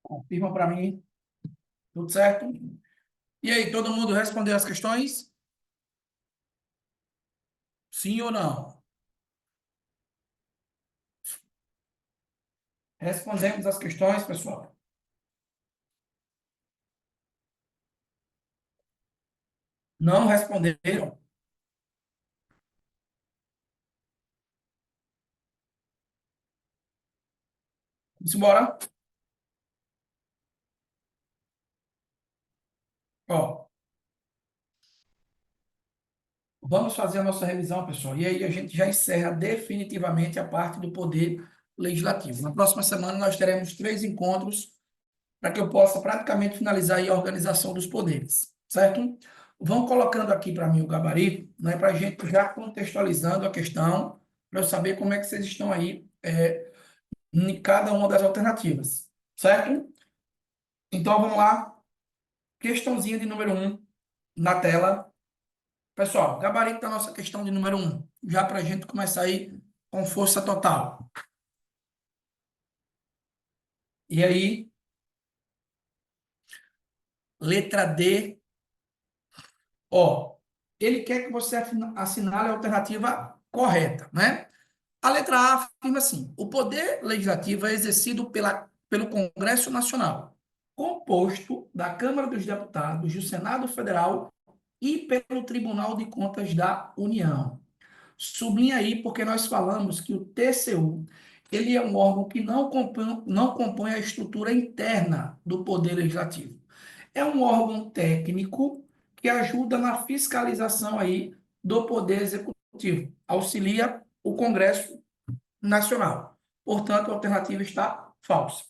Confirma para mim. Tudo certo? E aí, todo mundo respondeu as questões? Sim ou não? Respondemos as questões, pessoal. Não responderam? Vamos embora? Ó, vamos fazer a nossa revisão, pessoal. E aí a gente já encerra definitivamente a parte do poder legislativo. Na próxima semana nós teremos 3 encontros para que eu possa praticamente finalizar aí a organização dos poderes, certo? Vão colocando aqui para mim o gabarito, né, para a gente já contextualizando a questão, para eu saber como é que vocês estão aí em cada uma das alternativas, certo? Então vamos lá, questãozinha de número 1 na tela. Pessoal, gabarito da nossa questão de número 1, já para a gente começar aí com força total. E aí, letra D, ó, ele quer que você assinale a alternativa correta, né? A letra A afirma assim: o poder legislativo é exercido pelo Congresso Nacional, composto da Câmara dos Deputados, do Senado Federal e pelo Tribunal de Contas da União. Sublinha aí, porque nós falamos que o TCU ele é um órgão que não compõe a estrutura interna do Poder Legislativo. É um órgão técnico que ajuda na fiscalização aí do Poder Executivo, auxilia o Congresso Nacional. Portanto, a alternativa está falsa.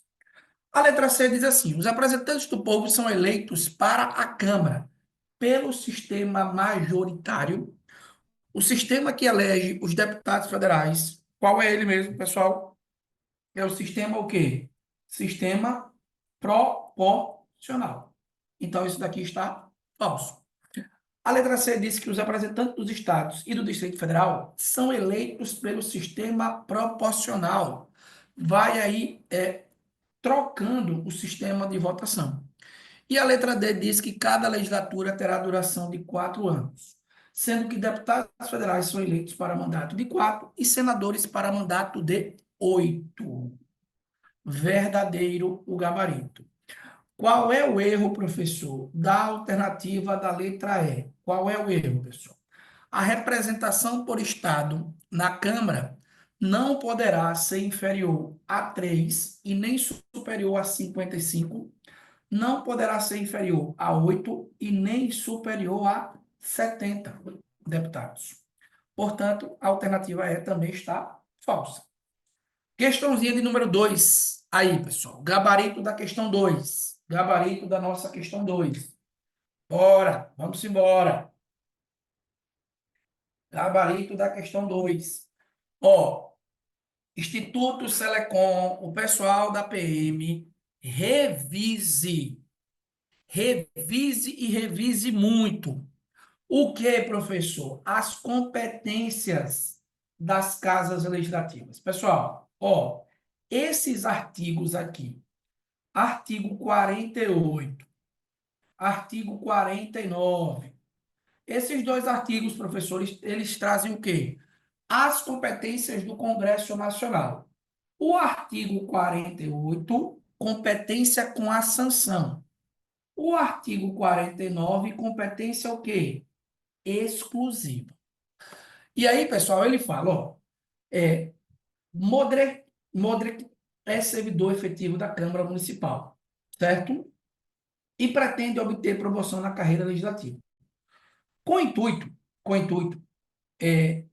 A letra C diz assim: os representantes do povo são eleitos para a Câmara pelo sistema majoritário, o sistema que elege os deputados federais. Qual é ele mesmo, pessoal? É o sistema o quê? Sistema proporcional. Então, isso daqui está falso. A letra C diz que os representantes dos estados e do Distrito Federal são eleitos pelo sistema proporcional. Vai aí trocando o sistema de votação. E a letra D diz que cada legislatura terá duração de 4 anos, sendo que deputados federais são eleitos para mandato de 4 e senadores para mandato de 8. Verdadeiro o gabarito. Qual é o erro, professor, da alternativa da letra E? Qual é o erro, pessoal? A representação por estado na Câmara não poderá ser inferior a 3 e nem superior a 55, não poderá ser inferior a 8 e nem superior a 70 deputados. Portanto, a alternativa E também está falsa. Questãozinha de número 2. Aí, pessoal. Gabarito da questão 2. Gabarito da nossa questão 2. Bora, vamos embora. Gabarito da questão 2. Ó, Instituto Selecom, o pessoal da PM, revise. Revise e revise muito. O que, professor? As competências das casas legislativas. Pessoal, ó, esses artigos aqui, artigo 48, artigo 49, esses dois artigos, professores, eles trazem o quê? As competências do Congresso Nacional. O artigo 48, competência com a sanção. O artigo 49, competência o quê? Exclusiva. E aí, pessoal, ele fala, ó, Modric é servidor efetivo da Câmara Municipal, certo? E pretende obter promoção na carreira legislativa. Com intuito, com intuito, é,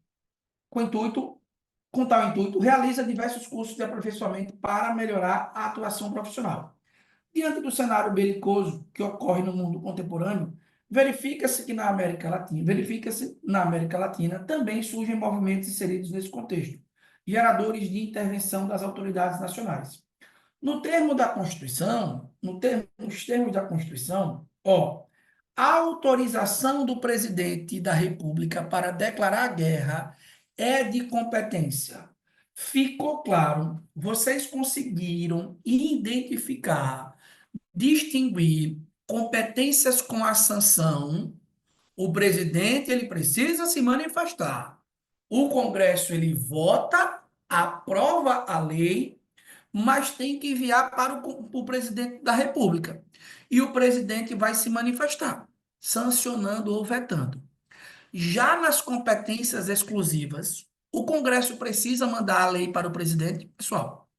com intuito, com tal intuito, realiza diversos cursos de aperfeiçoamento para melhorar a atuação profissional. Diante do cenário belicoso que ocorre no mundo contemporâneo, verifica-se na América Latina também surgem movimentos inseridos nesse contexto, geradores de intervenção das autoridades nacionais. No termo da Constituição, nos termos da Constituição, ó, a autorização do presidente da República para declarar guerra é de competência Ficou claro? Vocês conseguiram identificar, distinguir competências com a sanção. O presidente ele precisa se manifestar. O Congresso ele vota, aprova a lei, mas tem que enviar para o presidente da República. E o presidente vai se manifestar, sancionando ou vetando. Já nas competências exclusivas, o Congresso precisa mandar a lei para o presidente. Pessoal,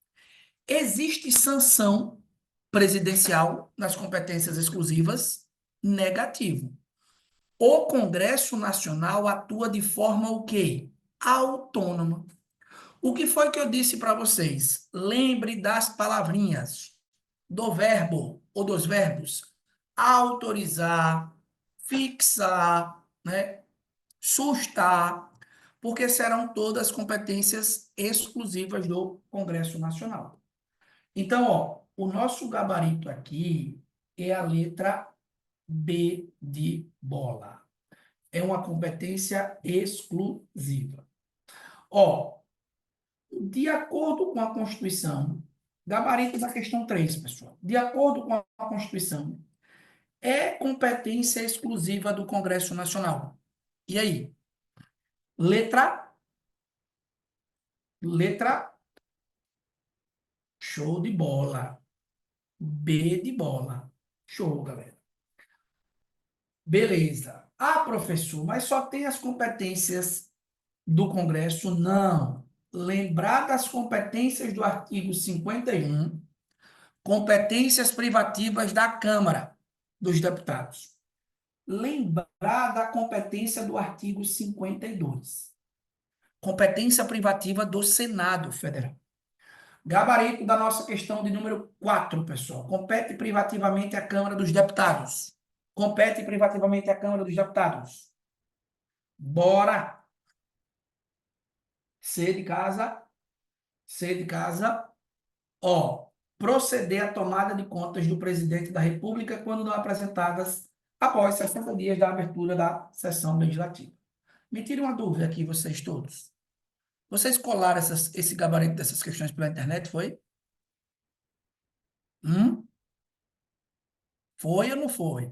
existe sanção presidencial nas competências exclusivas? Negativo. O Congresso Nacional atua de forma o quê? Autônoma. O que foi que eu disse para vocês? Lembre das palavrinhas, do verbo ou dos verbos. Autorizar, fixar, né? Sustar, porque serão todas competências exclusivas do Congresso Nacional. Então, ó, o nosso gabarito aqui é a letra B de bola. É uma competência exclusiva. Ó, de acordo com a Constituição, gabarito da questão 3, pessoal. De acordo com a Constituição, é competência exclusiva do Congresso Nacional. E aí? Letra, show de bola. B de bola. Show, galera. Beleza. Ah, professor, mas só tem as competências do Congresso? Não. Lembrar das competências do artigo 51, competências privativas da Câmara dos Deputados. Lembrar da competência do artigo 52, competência privativa do Senado Federal. Gabarito da nossa questão de número 4, pessoal. Compete privativamente à Câmara dos Deputados. Compete privativamente à Câmara dos Deputados. Bora! C de casa. C de casa. Ó, proceder à tomada de contas do presidente da República quando não apresentadas após 60 dias da abertura da sessão legislativa. Me tire uma dúvida aqui, vocês todos. Vocês colaram esse gabarito dessas questões pela internet, foi? Hum? Foi ou não foi?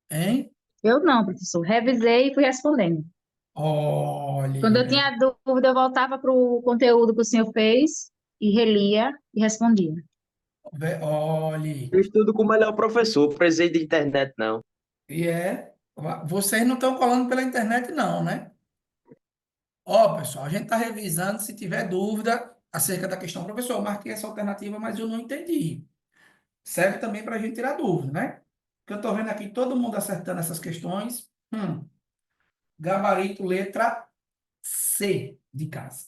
Hein? Eu não, professor. Revisei e fui respondendo. Quando eu Olha, tinha dúvida, eu voltava para o conteúdo que o senhor fez e relia e respondia. olhe, Eu estudo com o melhor professor, precisei de internet, não. e vocês não estão colando pela internet não, né? Ó, pessoal, a gente está revisando, se tiver dúvida acerca da questão, professor, eu marquei essa alternativa, mas eu não entendi. Serve também para a gente tirar dúvida, né? Porque eu estou vendo aqui todo mundo acertando essas questões. Gabarito, letra C de casa.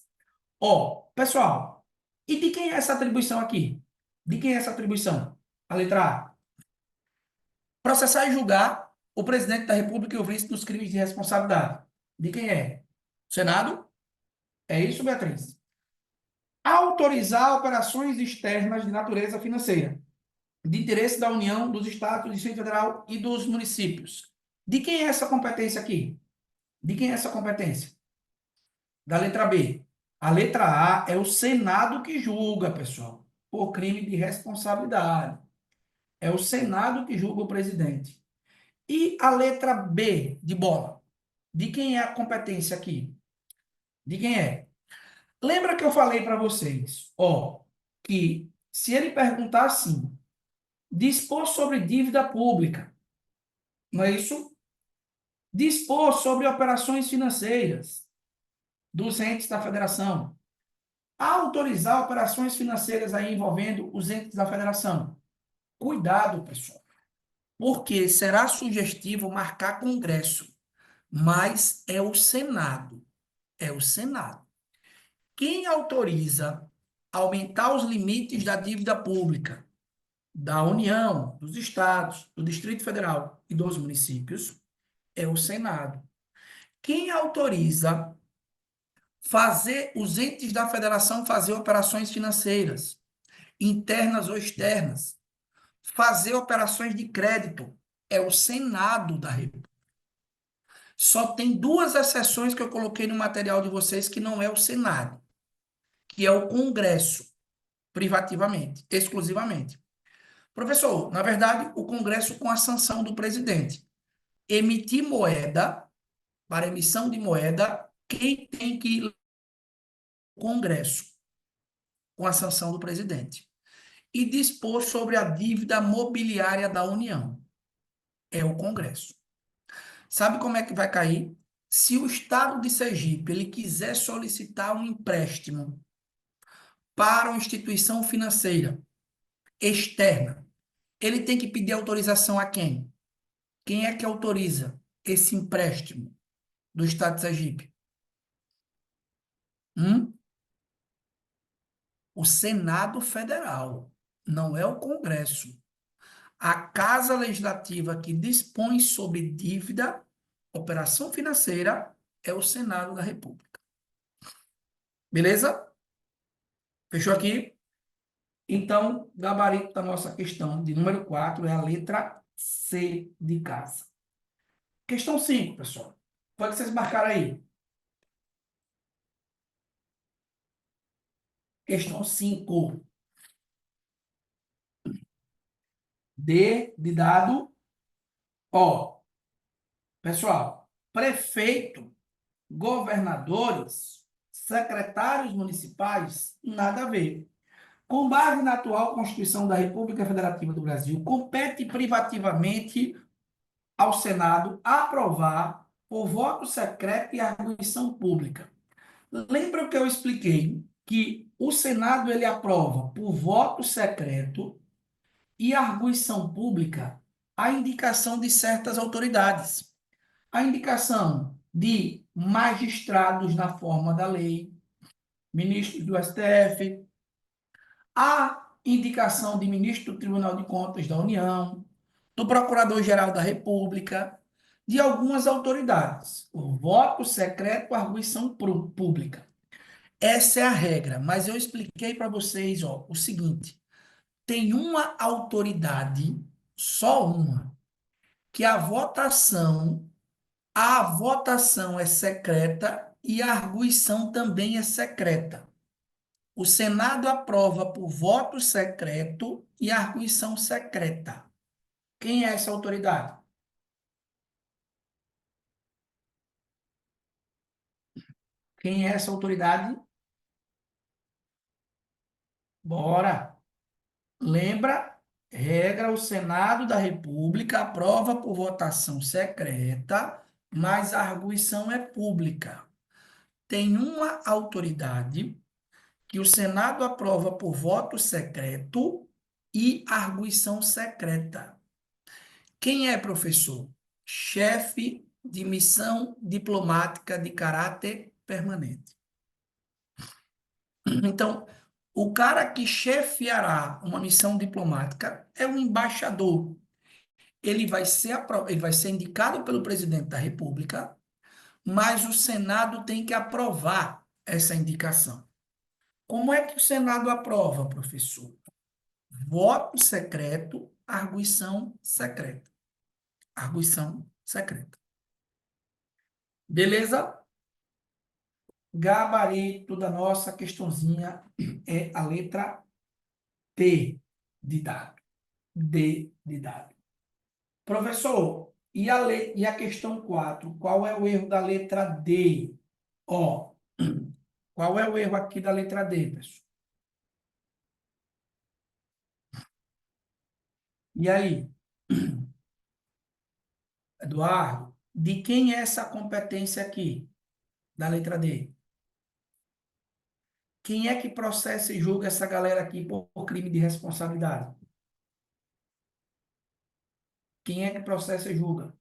Ó, pessoal, e de quem é essa atribuição aqui? De quem é essa atribuição? A letra A. Processar e julgar o presidente da República e o vice nos crimes de responsabilidade. De quem é? Senado? É isso, Beatriz? Autorizar operações externas de natureza financeira, de interesse da União, dos Estados, do Distrito Federal e dos municípios. De quem é essa competência aqui? De quem é essa competência? Da letra B. A letra A é o Senado que julga, pessoal, por crime de responsabilidade. É o Senado que julga o presidente. E a letra B de bola? De quem é a competência aqui? De quem é? Lembra que eu falei para vocês, ó, que se ele perguntar assim, dispor sobre dívida pública, não é isso? Dispor sobre operações financeiras dos entes da federação. Autorizar operações financeiras aí envolvendo os entes da federação. Cuidado, pessoal, porque será sugestivo marcar congresso, mas é o Senado. É o Senado. Quem autoriza aumentar os limites da dívida pública da União, dos estados, do Distrito Federal e dos municípios é o Senado. Quem autoriza fazer os entes da federação fazer operações financeiras, internas ou externas, fazer operações de crédito, é o Senado da República. Só tem duas exceções que eu coloquei no material de vocês que não é o Senado, que é o Congresso, privativamente, exclusivamente. Professor, na verdade, o Congresso com a sanção do presidente. Emitir moeda, para emissão de moeda, quem tem que ir ao Congresso com a sanção do presidente? E dispor sobre a dívida mobiliária da União. É o Congresso. Sabe como é que vai cair? Se o Estado de Sergipe ele quiser solicitar um empréstimo para uma instituição financeira externa, ele tem que pedir autorização a quem? Quem é que autoriza esse empréstimo do Estado de Sergipe? Hum? O Senado Federal, não é o Congresso. A Casa Legislativa que dispõe sobre dívida, operação financeira, é o Senado da República. Beleza? Fechou aqui? Então, gabarito da nossa questão de número 4 é a letra C de casa. Questão 5, pessoal. Pode vocês marcaram aí. Questão 5. D de dado. Ó, pessoal, prefeito, governadores, secretários municipais, nada a ver. Com base na atual Constituição da República Federativa do Brasil, compete privativamente ao Senado aprovar por voto secreto e arguição pública. Lembra que eu expliquei que o Senado ele aprova por voto secreto e arguição pública a indicação de certas autoridades. A indicação de magistrados na forma da lei, ministros do STF, a indicação de ministro do Tribunal de Contas da União, do Procurador-Geral da República, de algumas autoridades. O voto secreto, arguição pública. Essa é a regra, mas eu expliquei para vocês, ó, o seguinte: tem uma autoridade, só uma, que a votação é secreta e a arguição também é secreta. O Senado aprova por voto secreto e arguição secreta. Quem é essa autoridade? Quem é essa autoridade? Bora! Lembra? Regra: o Senado da República aprova por votação secreta, mas a arguição é pública. Tem uma autoridade que o Senado aprova por voto secreto e arguição secreta. Quem é, professor? Chefe de missão diplomática de caráter permanente. Então, o cara que chefiará uma missão diplomática é o embaixador. Ele vai ser indicado pelo presidente da República, mas o Senado tem que aprovar essa indicação. Como é que o Senado aprova, professor? Voto secreto, arguição secreta. Arguição secreta. Beleza? Gabarito da nossa questãozinha é a letra D de dado. D de dado. Professor, e a questão 4? Qual é o erro da letra D? Ó, qual é o erro aqui da letra D, pessoal? E aí? Eduardo, de quem é essa competência aqui, da letra D? Quem é que processa e julga essa galera aqui por crime de responsabilidade? Quem é que processa e julga?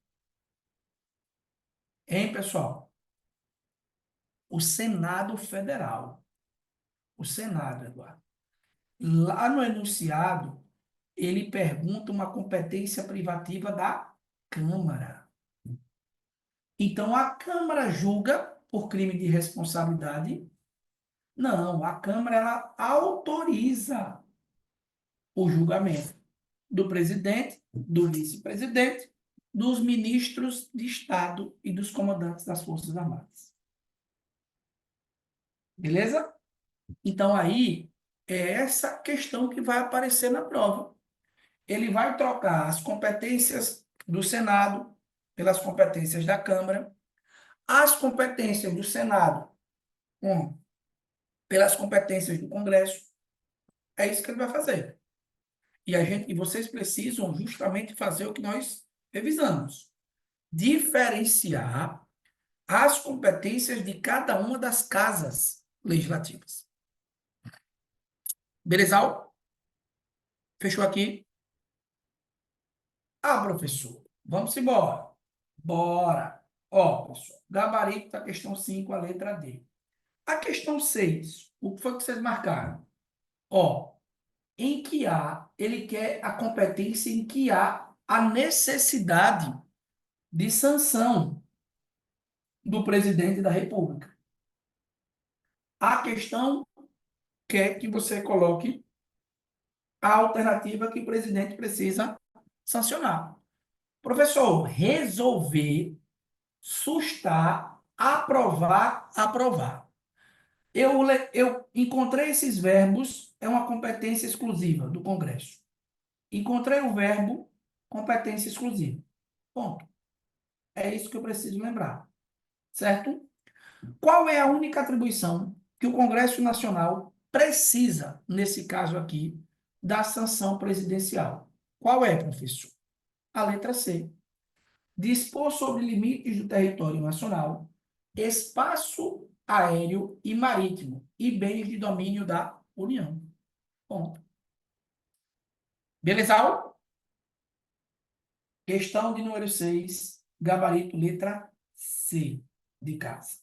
Hein, pessoal? O Senado Federal. O Senado, Eduardo. Lá no enunciado, ele pergunta uma competência privativa da Câmara. Então, a Câmara julga por crime de responsabilidade? Não, a Câmara ela autoriza o julgamento do presidente, do vice-presidente dos ministros de Estado e dos comandantes das Forças Armadas. Beleza? Então, aí, é essa questão que vai aparecer na prova. Ele vai trocar as competências do Senado pelas competências da Câmara, as competências do Senado pelas competências do Congresso. É isso que ele vai fazer. E vocês precisam justamente fazer o que nós revisamos. Diferenciar as competências de cada uma das casas legislativas. Beleza? Fechou aqui? Ah, professor, vamos embora. Bora. Ó, pessoal, gabarito da questão 5, a letra D. A questão 6, o que foi que vocês marcaram? Ó, em que há, ele quer a competência em que há a necessidade de sanção do presidente da República. A questão quer que você coloque a alternativa que o presidente precisa sancionar. Professor, resolver, sustar, aprovar, aprovar. Eu encontrei esses verbos, é uma competência exclusiva do Congresso. Encontrei o verbo, competência exclusiva. Ponto. É isso que eu preciso lembrar. Certo? Qual é a única atribuição que o Congresso Nacional precisa, nesse caso aqui, da sanção presidencial? Qual é, professor? A letra C. Dispor sobre limites do território nacional, espaço aéreo e marítimo e bens de domínio da União. Ponto. Beleza? Questão de número 6, gabarito letra C de casa.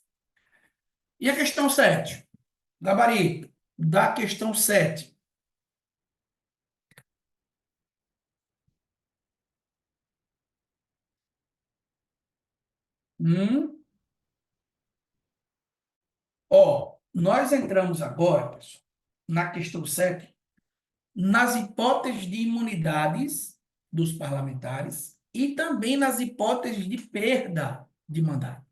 E a questão 7? Gabarito da questão 7. Ó, nós entramos agora, pessoal, na questão 7, nas hipóteses de imunidades dos parlamentares e também nas hipóteses de perda de mandato.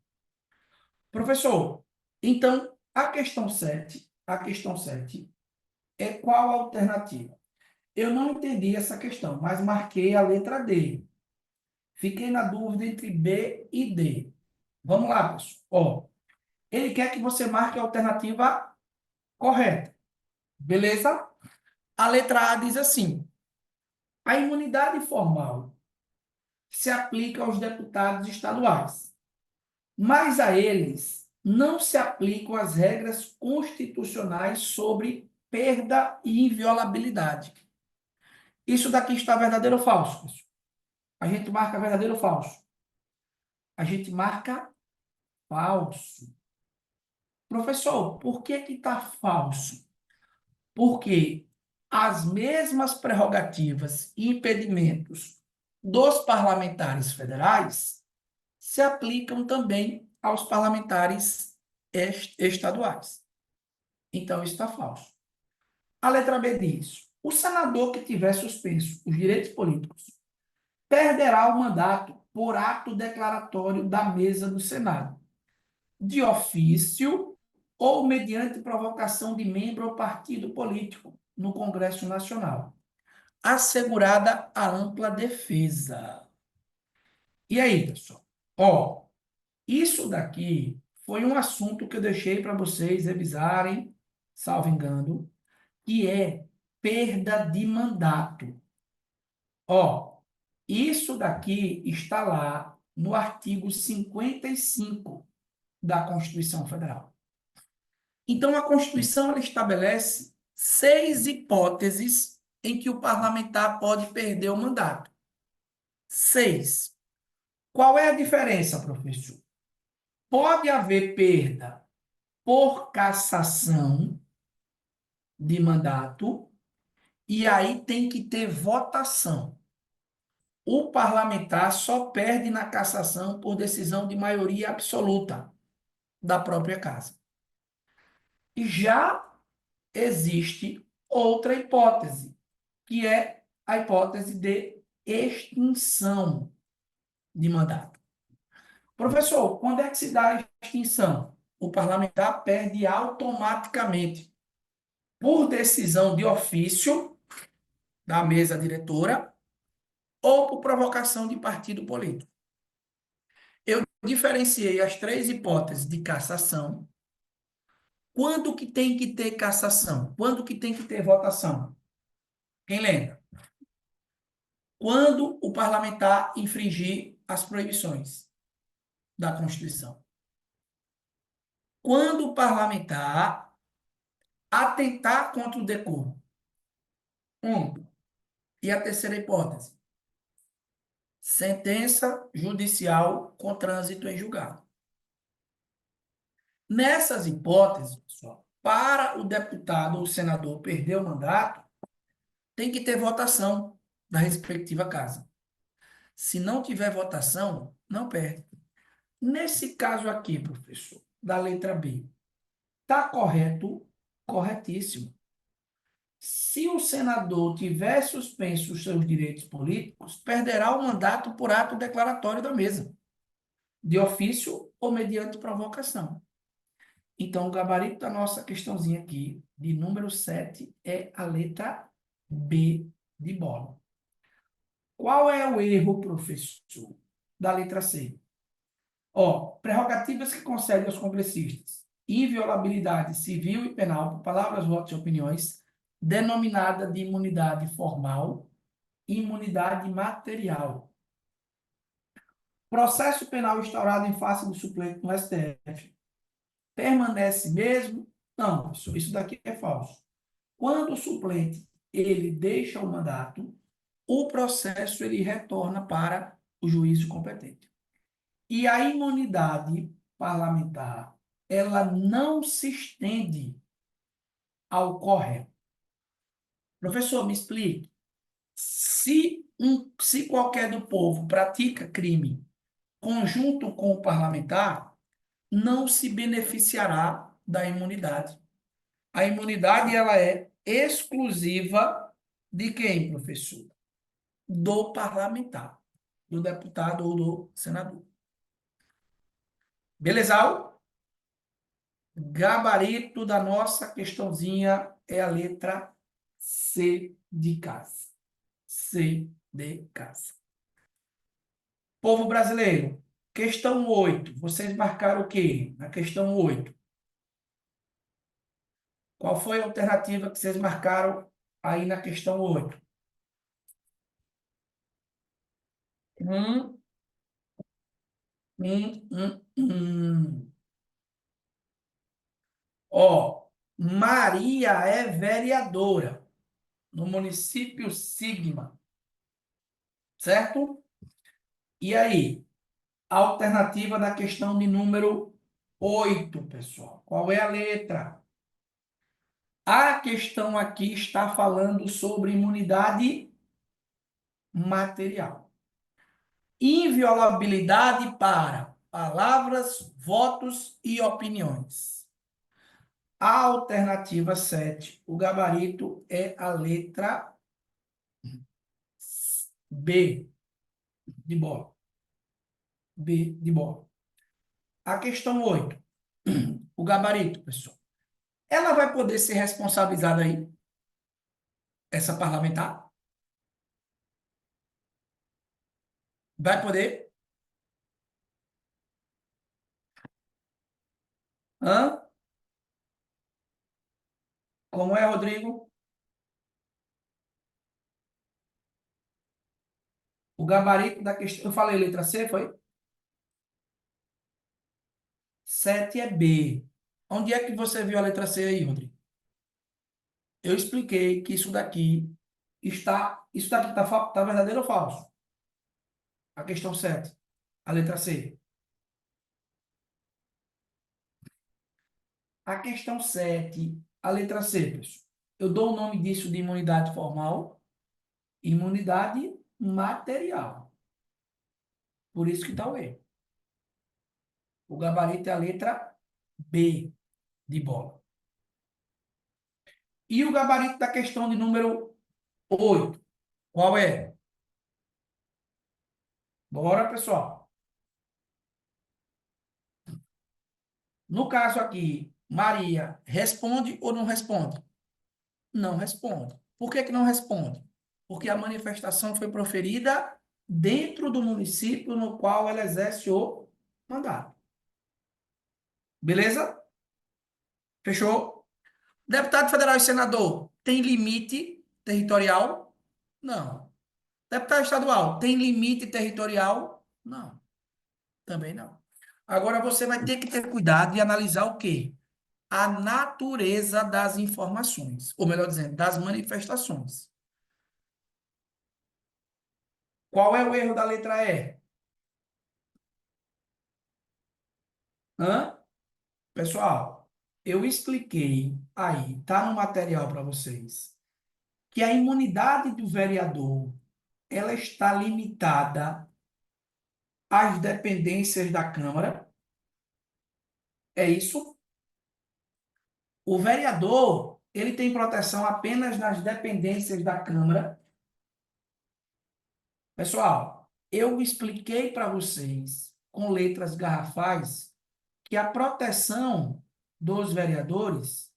Professor, então, a questão 7 é qual a alternativa? Eu não entendi essa questão, mas marquei a letra D. Fiquei na dúvida entre B e D. Vamos lá, pessoal. Ó, ele quer que você marque a alternativa correta. Beleza? A letra A diz assim: a imunidade formal se aplica aos deputados estaduais, mas a eles não se aplicam as regras constitucionais sobre perda e inviolabilidade. Isso daqui está verdadeiro ou falso, pessoal? A gente marca verdadeiro ou falso? A gente marca falso. Professor, por que que está falso? Porque as mesmas prerrogativas e impedimentos dos parlamentares federais se aplicam também aos parlamentares estaduais. Então, isso está falso. A letra B diz: o senador que tiver suspenso os direitos políticos perderá o mandato por ato declaratório da mesa do Senado, de ofício ou mediante provocação de membro ou partido político no Congresso Nacional, assegurada a ampla defesa. E aí, pessoal? Ó, isso daqui foi um assunto que eu deixei para vocês revisarem, salvo engano, que é perda de mandato. Ó, isso daqui está lá no artigo 55 da Constituição Federal. Então, a Constituição ela estabelece 6 hipóteses em que o parlamentar pode perder o mandato. 6. Qual é a diferença, professor? Pode haver perda por cassação de mandato e aí tem que ter votação. O parlamentar só perde na cassação por decisão de maioria absoluta da própria casa. E já existe outra hipótese, que é a hipótese de extinção. de mandato. Professor, quando é que se dá a extinção? O parlamentar perde automaticamente, por decisão de ofício da mesa diretora ou por provocação de partido político. Eu diferenciei as três hipóteses de cassação. Quando que tem que ter cassação? Quando que tem que ter votação? Quem lembra? Quando o parlamentar infringir as proibições da Constituição. Quando o parlamentar atentar contra o decoro. E a terceira hipótese, sentença judicial com trânsito em julgado. Nessas hipóteses, pessoal, para o deputado ou o senador perder o mandato, tem que ter votação da respectiva casa. Se não tiver votação, não perde. Nesse caso aqui, professor, da letra B, está correto? Corretíssimo. Se o senador tiver suspenso os seus direitos políticos, perderá o mandato por ato declaratório da mesa, de ofício ou mediante provocação. Então, o gabarito da nossa questãozinha aqui, de número 7, é a letra B de bola. Qual é o erro, professor, da letra C? Prerrogativas que concedem aos congressistas inviolabilidade civil e penal por palavras, votos e opiniões, denominada de imunidade formal e imunidade material. Processo penal instaurado em face do suplente no STF permanece mesmo? Não, professor, isso daqui é falso. Quando o suplente ele deixa o mandato, o processo ele retorna para o juízo competente. E a imunidade parlamentar, ela não se estende ao correto. Professor, me explique. Se qualquer do povo pratica crime conjunto com o parlamentar, não se beneficiará da imunidade. A imunidade ela é exclusiva de quem, professor? Do parlamentar, do deputado ou do senador. Beleza? Gabarito da nossa questãozinha é a letra C de casa. C de casa. Povo brasileiro, questão 8. Vocês marcaram o quê? Na questão 8. Qual foi a alternativa que vocês marcaram aí na questão 8? Hum, hum, hum, hum. Maria é vereadora no município Sigma, certo? E aí? A alternativa da questão de número 8, pessoal. Qual é a letra? A questão aqui está falando sobre imunidade material. Inviolabilidade para palavras, votos e opiniões. A alternativa 7, o gabarito é a letra B de bola. B de bola. A questão 8, o gabarito, pessoal. Ela vai poder ser responsabilizada aí, essa parlamentar? Vai poder? Hã? Como é, Rodrigo? O gabarito da questão. Eu falei letra C, foi? 7 é B. Onde é que você viu a letra C aí, Rodrigo? Eu expliquei que isso daqui está. Isso daqui está verdadeiro ou falso? A questão 7. A letra C. A questão 7, a letra C, pessoal. Eu dou o nome disso de imunidade formal, imunidade material. Por isso que está o erro. O gabarito é a letra B de bola. E o gabarito da questão de número 8, qual é? Bora, pessoal. No caso aqui, Maria responde ou não responde? Não responde. Por que que não responde? Porque a manifestação foi proferida dentro do município no qual ela exerce o mandato. Beleza? Fechou? Deputado federal e senador tem limite territorial? Não. Deputado estadual tem limite territorial? Não. Também não. Agora você vai ter que ter cuidado e analisar o quê? A natureza das informações, ou melhor dizendo, das manifestações. Qual é o erro da letra E? Hã? Pessoal, eu expliquei aí, tá no material para vocês, que a imunidade do vereador, ela está limitada às dependências da Câmara. É isso? O vereador, ele tem proteção apenas nas dependências da Câmara. Pessoal, eu expliquei para vocês, com letras garrafais, que a proteção dos vereadores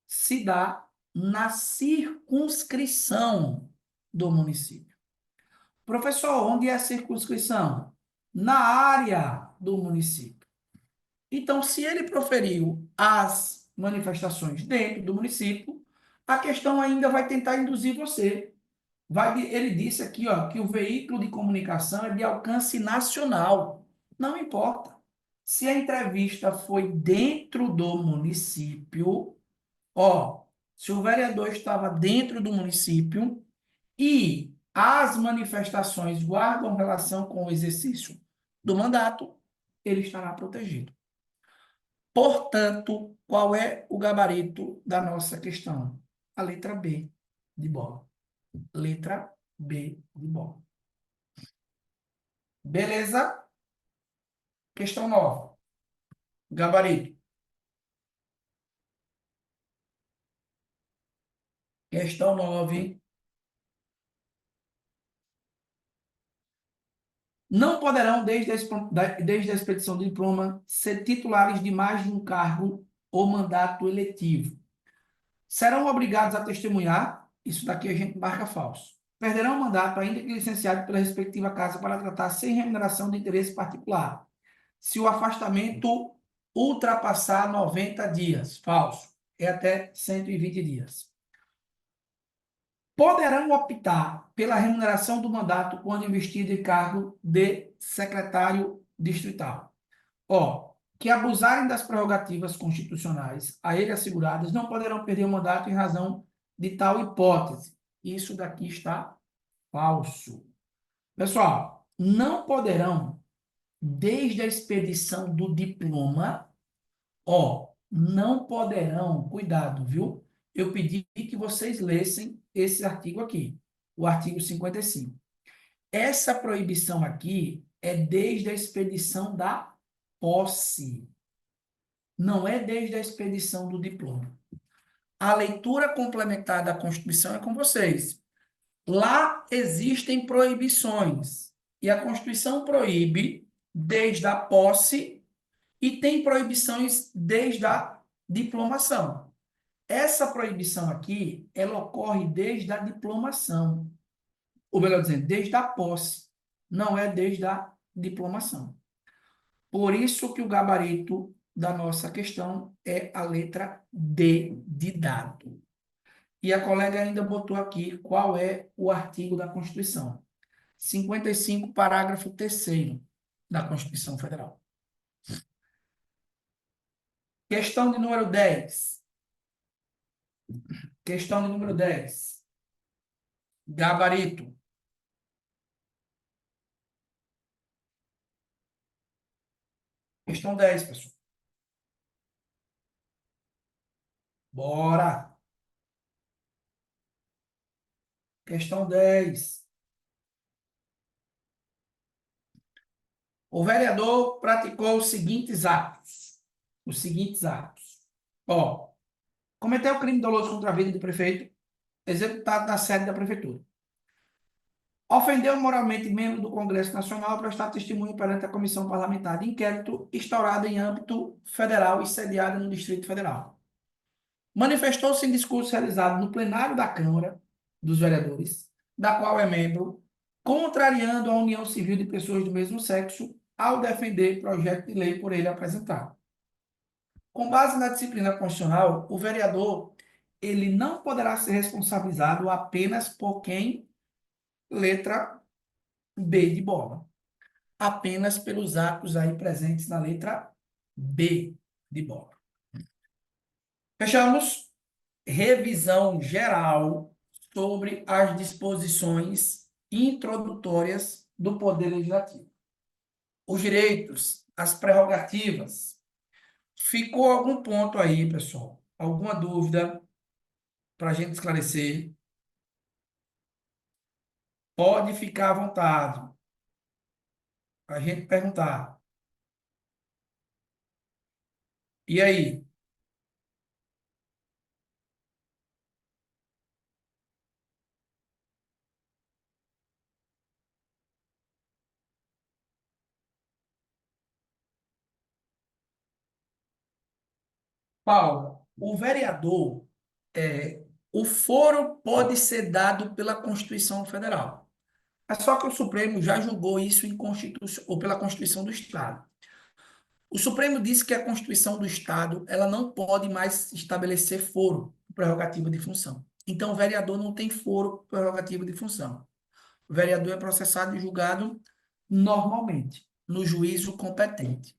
se dá na circunscrição do município. Professor, onde é a circunscrição? Na área do município. Então, se ele proferiu as manifestações dentro do município, a questão ainda vai tentar induzir você. Ele disse aqui, ó, que o veículo de comunicação é de alcance nacional. Não importa. Se a entrevista foi dentro do município, ó, se o vereador estava dentro do município e as manifestações guardam relação com o exercício do mandato, ele estará protegido. Portanto, qual é o gabarito da nossa questão? A letra B de bola. Letra B de bola. Beleza? Questão 9. Gabarito. Questão 9. Não poderão, desde a expedição do diploma, ser titulares de mais de um cargo ou mandato eletivo. Serão obrigados a testemunhar, isso daqui a gente marca falso. Perderão o mandato, ainda que licenciado pela respectiva casa para tratar sem remuneração de interesse particular. Se o afastamento ultrapassar 90 dias, falso, é até 120 dias. Poderão optar pela remuneração do mandato quando investido em cargo de secretário distrital. Ó, que abusarem das prerrogativas constitucionais a ele asseguradas não poderão perder o mandato em razão de tal hipótese. Isso daqui está falso. Pessoal, não poderão, desde a expedição do diploma, ó, não poderão, cuidado, viu? Eu pedi que vocês lessem esse artigo aqui, o artigo 55. Essa proibição aqui é desde a expedição da posse, não é desde a expedição do diploma. A leitura complementar da Constituição é com vocês. Lá existem proibições, e a Constituição proíbe desde a posse e tem proibições desde a diplomação. Essa proibição aqui, ela ocorre desde a diplomação, ou melhor dizendo, desde a posse, não é desde a diplomação. Por isso que o gabarito da nossa questão é a letra D de dado. E a colega ainda botou aqui qual é o artigo da Constituição. 55, parágrafo 3º da Constituição Federal. Questão de número 10. Questão de número 10. Gabarito. Questão 10, pessoal. Bora. Questão 10. O vereador praticou os seguintes atos. Os seguintes atos. Ó, cometeu crime doloso contra a vida do prefeito, executado na sede da prefeitura. Ofendeu moralmente membro do Congresso Nacional ao prestar testemunho perante a Comissão Parlamentar de Inquérito instaurada em âmbito federal e sediada no Distrito Federal. Manifestou-se em discurso realizado no plenário da Câmara dos Vereadores, da qual é membro, contrariando a união civil de pessoas do mesmo sexo ao defender projeto de lei por ele apresentado. Com base na disciplina constitucional, o vereador ele não poderá ser responsabilizado apenas por quem, letra B de bola, apenas pelos atos aí presentes na letra B de bola. Fechamos. Revisão geral sobre as disposições introdutórias do Poder Legislativo. Os direitos, as prerrogativas. Ficou algum ponto aí, pessoal? Alguma dúvida para a gente esclarecer? Pode ficar à vontade para a gente perguntar. E aí? Paula, o vereador, o foro pode ser dado pela Constituição Federal. É só que o Supremo já julgou isso em Constituição, ou pela Constituição do Estado. O Supremo disse que a Constituição do Estado ela não pode mais estabelecer foro, prerrogativa de função. Então, o vereador não tem foro, prerrogativa de função. O vereador é processado e julgado normalmente, no juízo competente.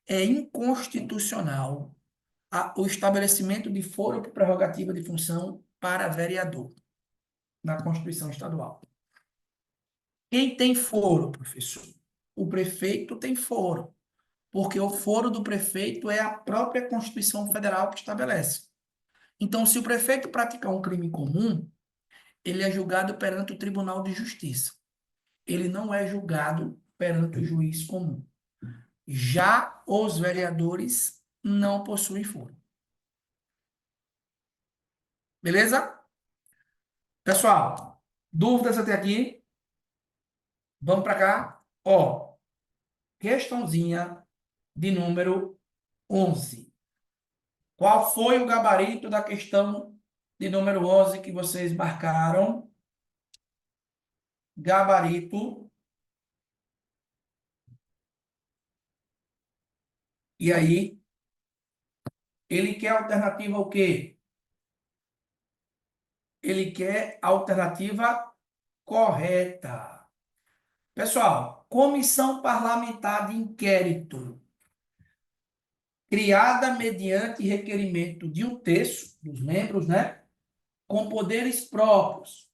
É inconstitucional o estabelecimento de foro, prerrogativa de função para vereador na Constituição Estadual. Quem tem foro, professor? O prefeito tem foro, porque o foro do prefeito é a própria Constituição Federal que estabelece. Então, se o prefeito praticar um crime comum, ele é julgado perante o Tribunal de Justiça. Ele não é julgado perante o juiz comum. Já os vereadores não possuem foro. Beleza? Pessoal, dúvidas até aqui? Vamos para cá. Ó, questãozinha de número 11. Qual foi o gabarito da questão de número 11 que vocês marcaram? Gabarito. E aí, ele quer alternativa o quê? Ele quer a alternativa correta. Pessoal, comissão parlamentar de inquérito, criada mediante requerimento de um terço dos membros, né? Com poderes próprios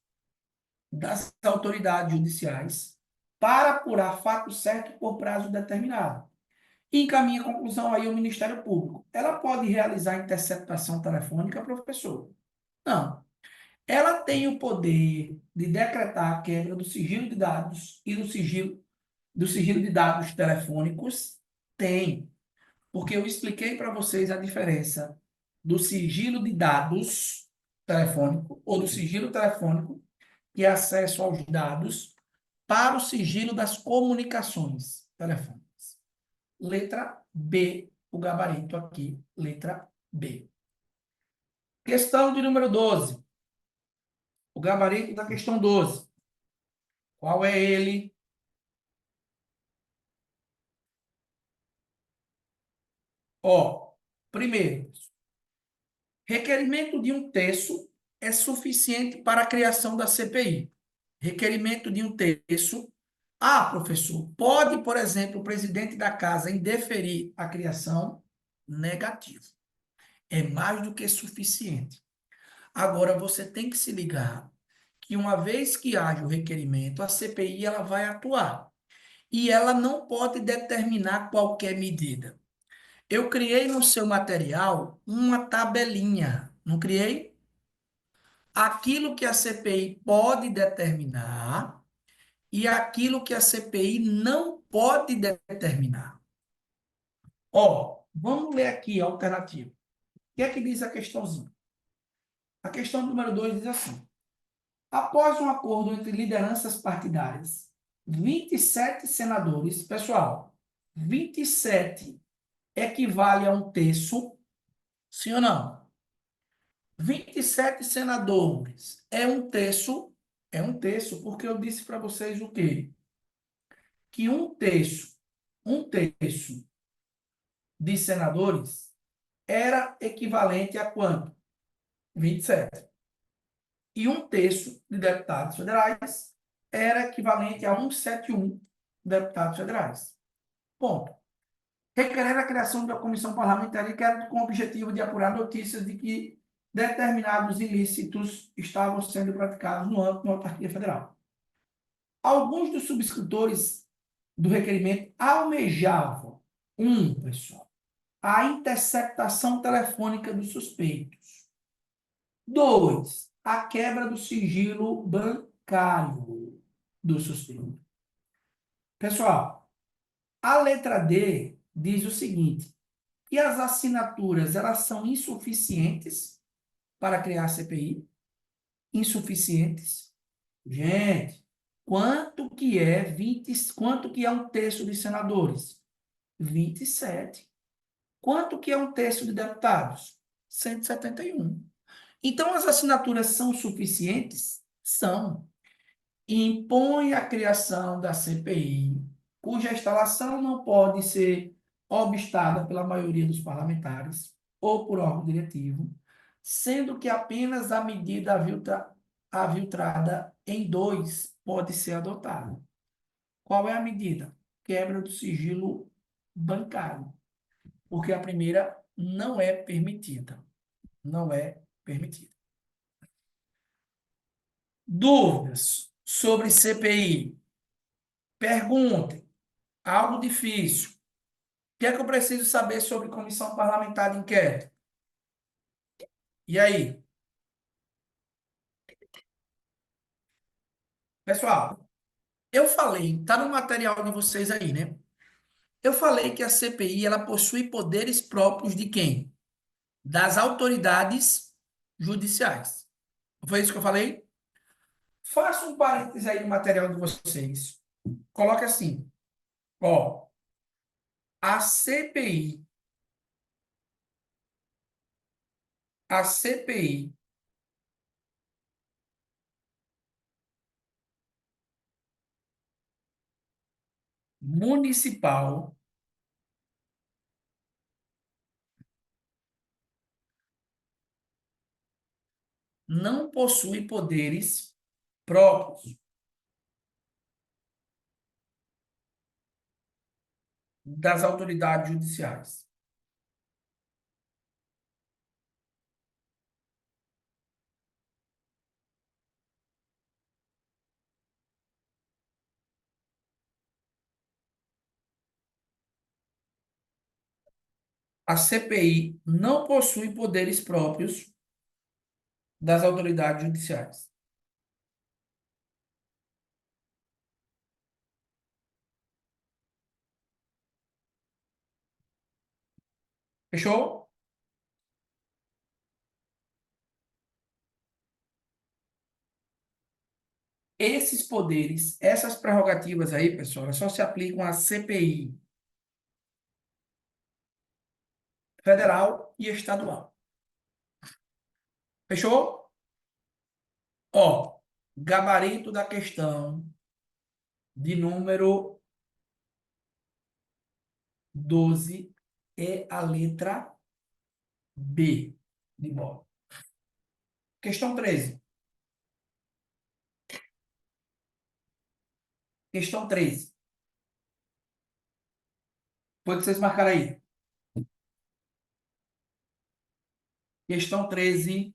das autoridades judiciais para apurar fato certo por prazo determinado. E encaminha a conclusão aí ao Ministério Público. Ela pode realizar interceptação telefônica, professor? Não. Ela tem o poder de decretar a quebra do sigilo de dados e do sigilo de dados telefônicos? Tem. Porque eu expliquei para vocês a diferença do sigilo de dados telefônico ou do sigilo telefônico, que é acesso aos dados, para o sigilo das comunicações telefônicas. Letra B, o gabarito aqui, letra B. Questão de número 12. O gabarito da questão 12. Qual é ele? Ó, primeiro, requerimento de um terço é suficiente para a criação da CPI. Requerimento de um terço. Ah, professor, pode, por exemplo, o presidente da casa indeferir a criação? Negativo. É mais do que suficiente. Agora, você tem que se ligar que uma vez que haja o requerimento, a CPI ela vai atuar. E ela não pode determinar qualquer medida. Eu criei no seu material uma tabelinha, não criei? Aquilo que a CPI pode determinar e aquilo que a CPI não pode determinar. Ó, vamos ler aqui a alternativa. O que é que diz a questãozinha? A questão número 2 diz assim: Após um acordo entre lideranças partidárias, 27 senadores, pessoal, 27 equivale a um terço, sim ou não? 27 senadores é um terço, porque eu disse para vocês o quê? Que um terço de senadores era equivalente a quanto? 27. E um terço de deputados federais era equivalente a 171 deputados federais. Ponto. Requerer a criação de uma comissão parlamentar com o objetivo de apurar notícias de que determinados ilícitos estavam sendo praticados no âmbito da autarquia federal. Alguns dos subscritores do requerimento almejavam, pessoal, a interceptação telefônica dos suspeitos. 2, a quebra do sigilo bancário do suspeito. Pessoal, a letra D diz o seguinte, que as assinaturas elas são insuficientes para criar a CPI. Insuficientes. Gente, quanto que é um terço de senadores? 27. Quanto que é um terço de deputados? 171. Então, as assinaturas são suficientes? São. Impõe a criação da CPI, cuja instalação não pode ser obstada pela maioria dos parlamentares ou por órgão diretivo, sendo que apenas a medida aviltrada em 2 pode ser adotada. Qual é a medida? Quebra do sigilo bancário, porque a primeira não é permitida. Não é permitida. Dúvidas sobre CPI? Perguntem. Algo difícil. O que é que eu preciso saber sobre comissão parlamentar de inquérito? E aí? Pessoal, eu falei, tá no material de vocês aí, né? Eu falei que a CPI ela possui poderes próprios de quem? Das autoridades judiciais. Não foi isso que eu falei? Faça um parênteses aí no material de vocês. Coloque assim, ó, a CPI, a CPI municipal não possui poderes próprios das autoridades judiciais. A CPI não possui poderes próprios das autoridades judiciais. Fechou? Esses poderes, essas prerrogativas aí, pessoal, elas só se aplicam à CPI federal e estadual. Fechou? Ó, gabarito da questão de número 12 é a letra B de bola. Questão 13. Questão 13. Foi o que vocês marcaram aí. Questão 13.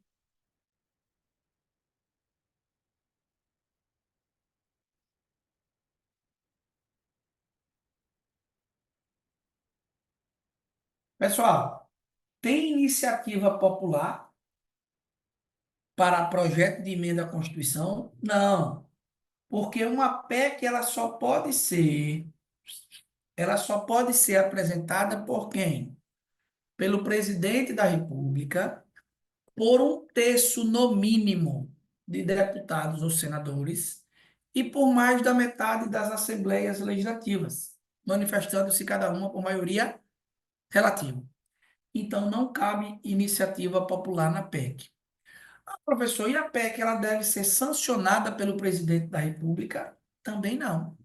Pessoal, tem iniciativa popular para projeto de emenda à Constituição? Não, porque uma PEC ela só pode ser apresentada por quem? Pelo presidente da República, por um terço no mínimo de deputados ou senadores e por mais da metade das assembleias legislativas, manifestando-se cada uma por maioria relativa. Então, não cabe iniciativa popular na PEC. Professor, e a PEC ela deve ser sancionada pelo presidente da República? Também não.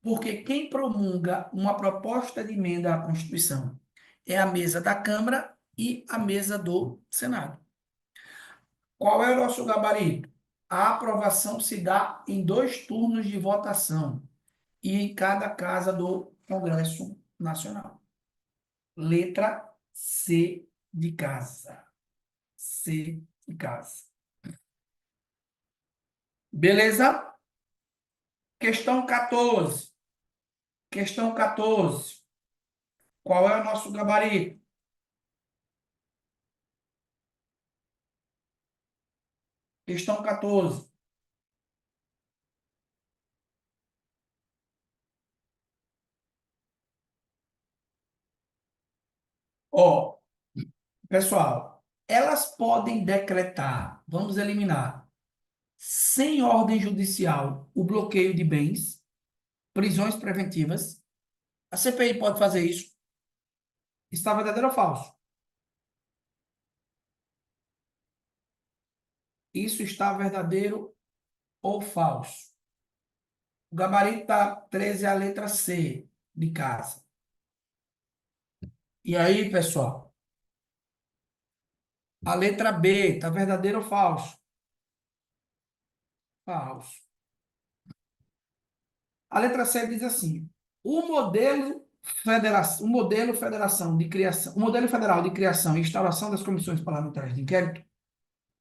Porque quem promulga uma proposta de emenda à Constituição é a mesa da Câmara e a mesa do Senado. Qual é o nosso gabarito? A aprovação se dá em 2 turnos de votação e em cada casa do Congresso Nacional. Letra C de casa. C de casa. Beleza? Questão 14. Questão 14. Qual é o nosso gabarito? Questão 14. Ó, pessoal, elas podem decretar, vamos eliminar, sem ordem judicial, o bloqueio de bens, prisões preventivas. A CPI pode fazer isso. Está verdadeiro ou falso? Isso está verdadeiro ou falso? O gabarito está 13 é a letra C de casa. E aí, pessoal? A letra B, está verdadeiro ou falso? Falso. A letra C diz assim: o modelo federal de criação e instauração das comissões parlamentares de inquérito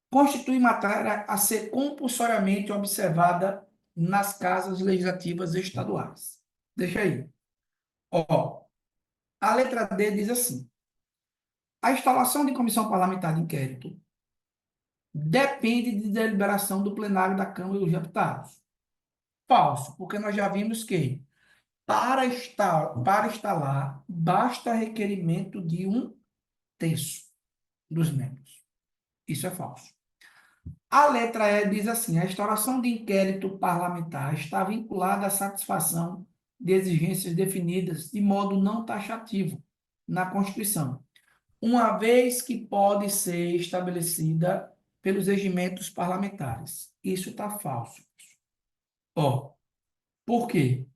constitui matéria a ser compulsoriamente observada nas casas legislativas estaduais. Deixa aí. Ó, a letra D diz assim: a instalação de comissão parlamentar de inquérito depende de deliberação do plenário da Câmara dos Deputados. Falso, porque nós já vimos que para instalar, basta requerimento de 1/3 dos membros. Isso é falso. A letra E diz assim: a instauração de inquérito parlamentar está vinculada à satisfação de exigências definidas de modo não taxativo na Constituição, uma vez que pode ser estabelecida pelos regimentos parlamentares. Isso está falso. Ó, por quê?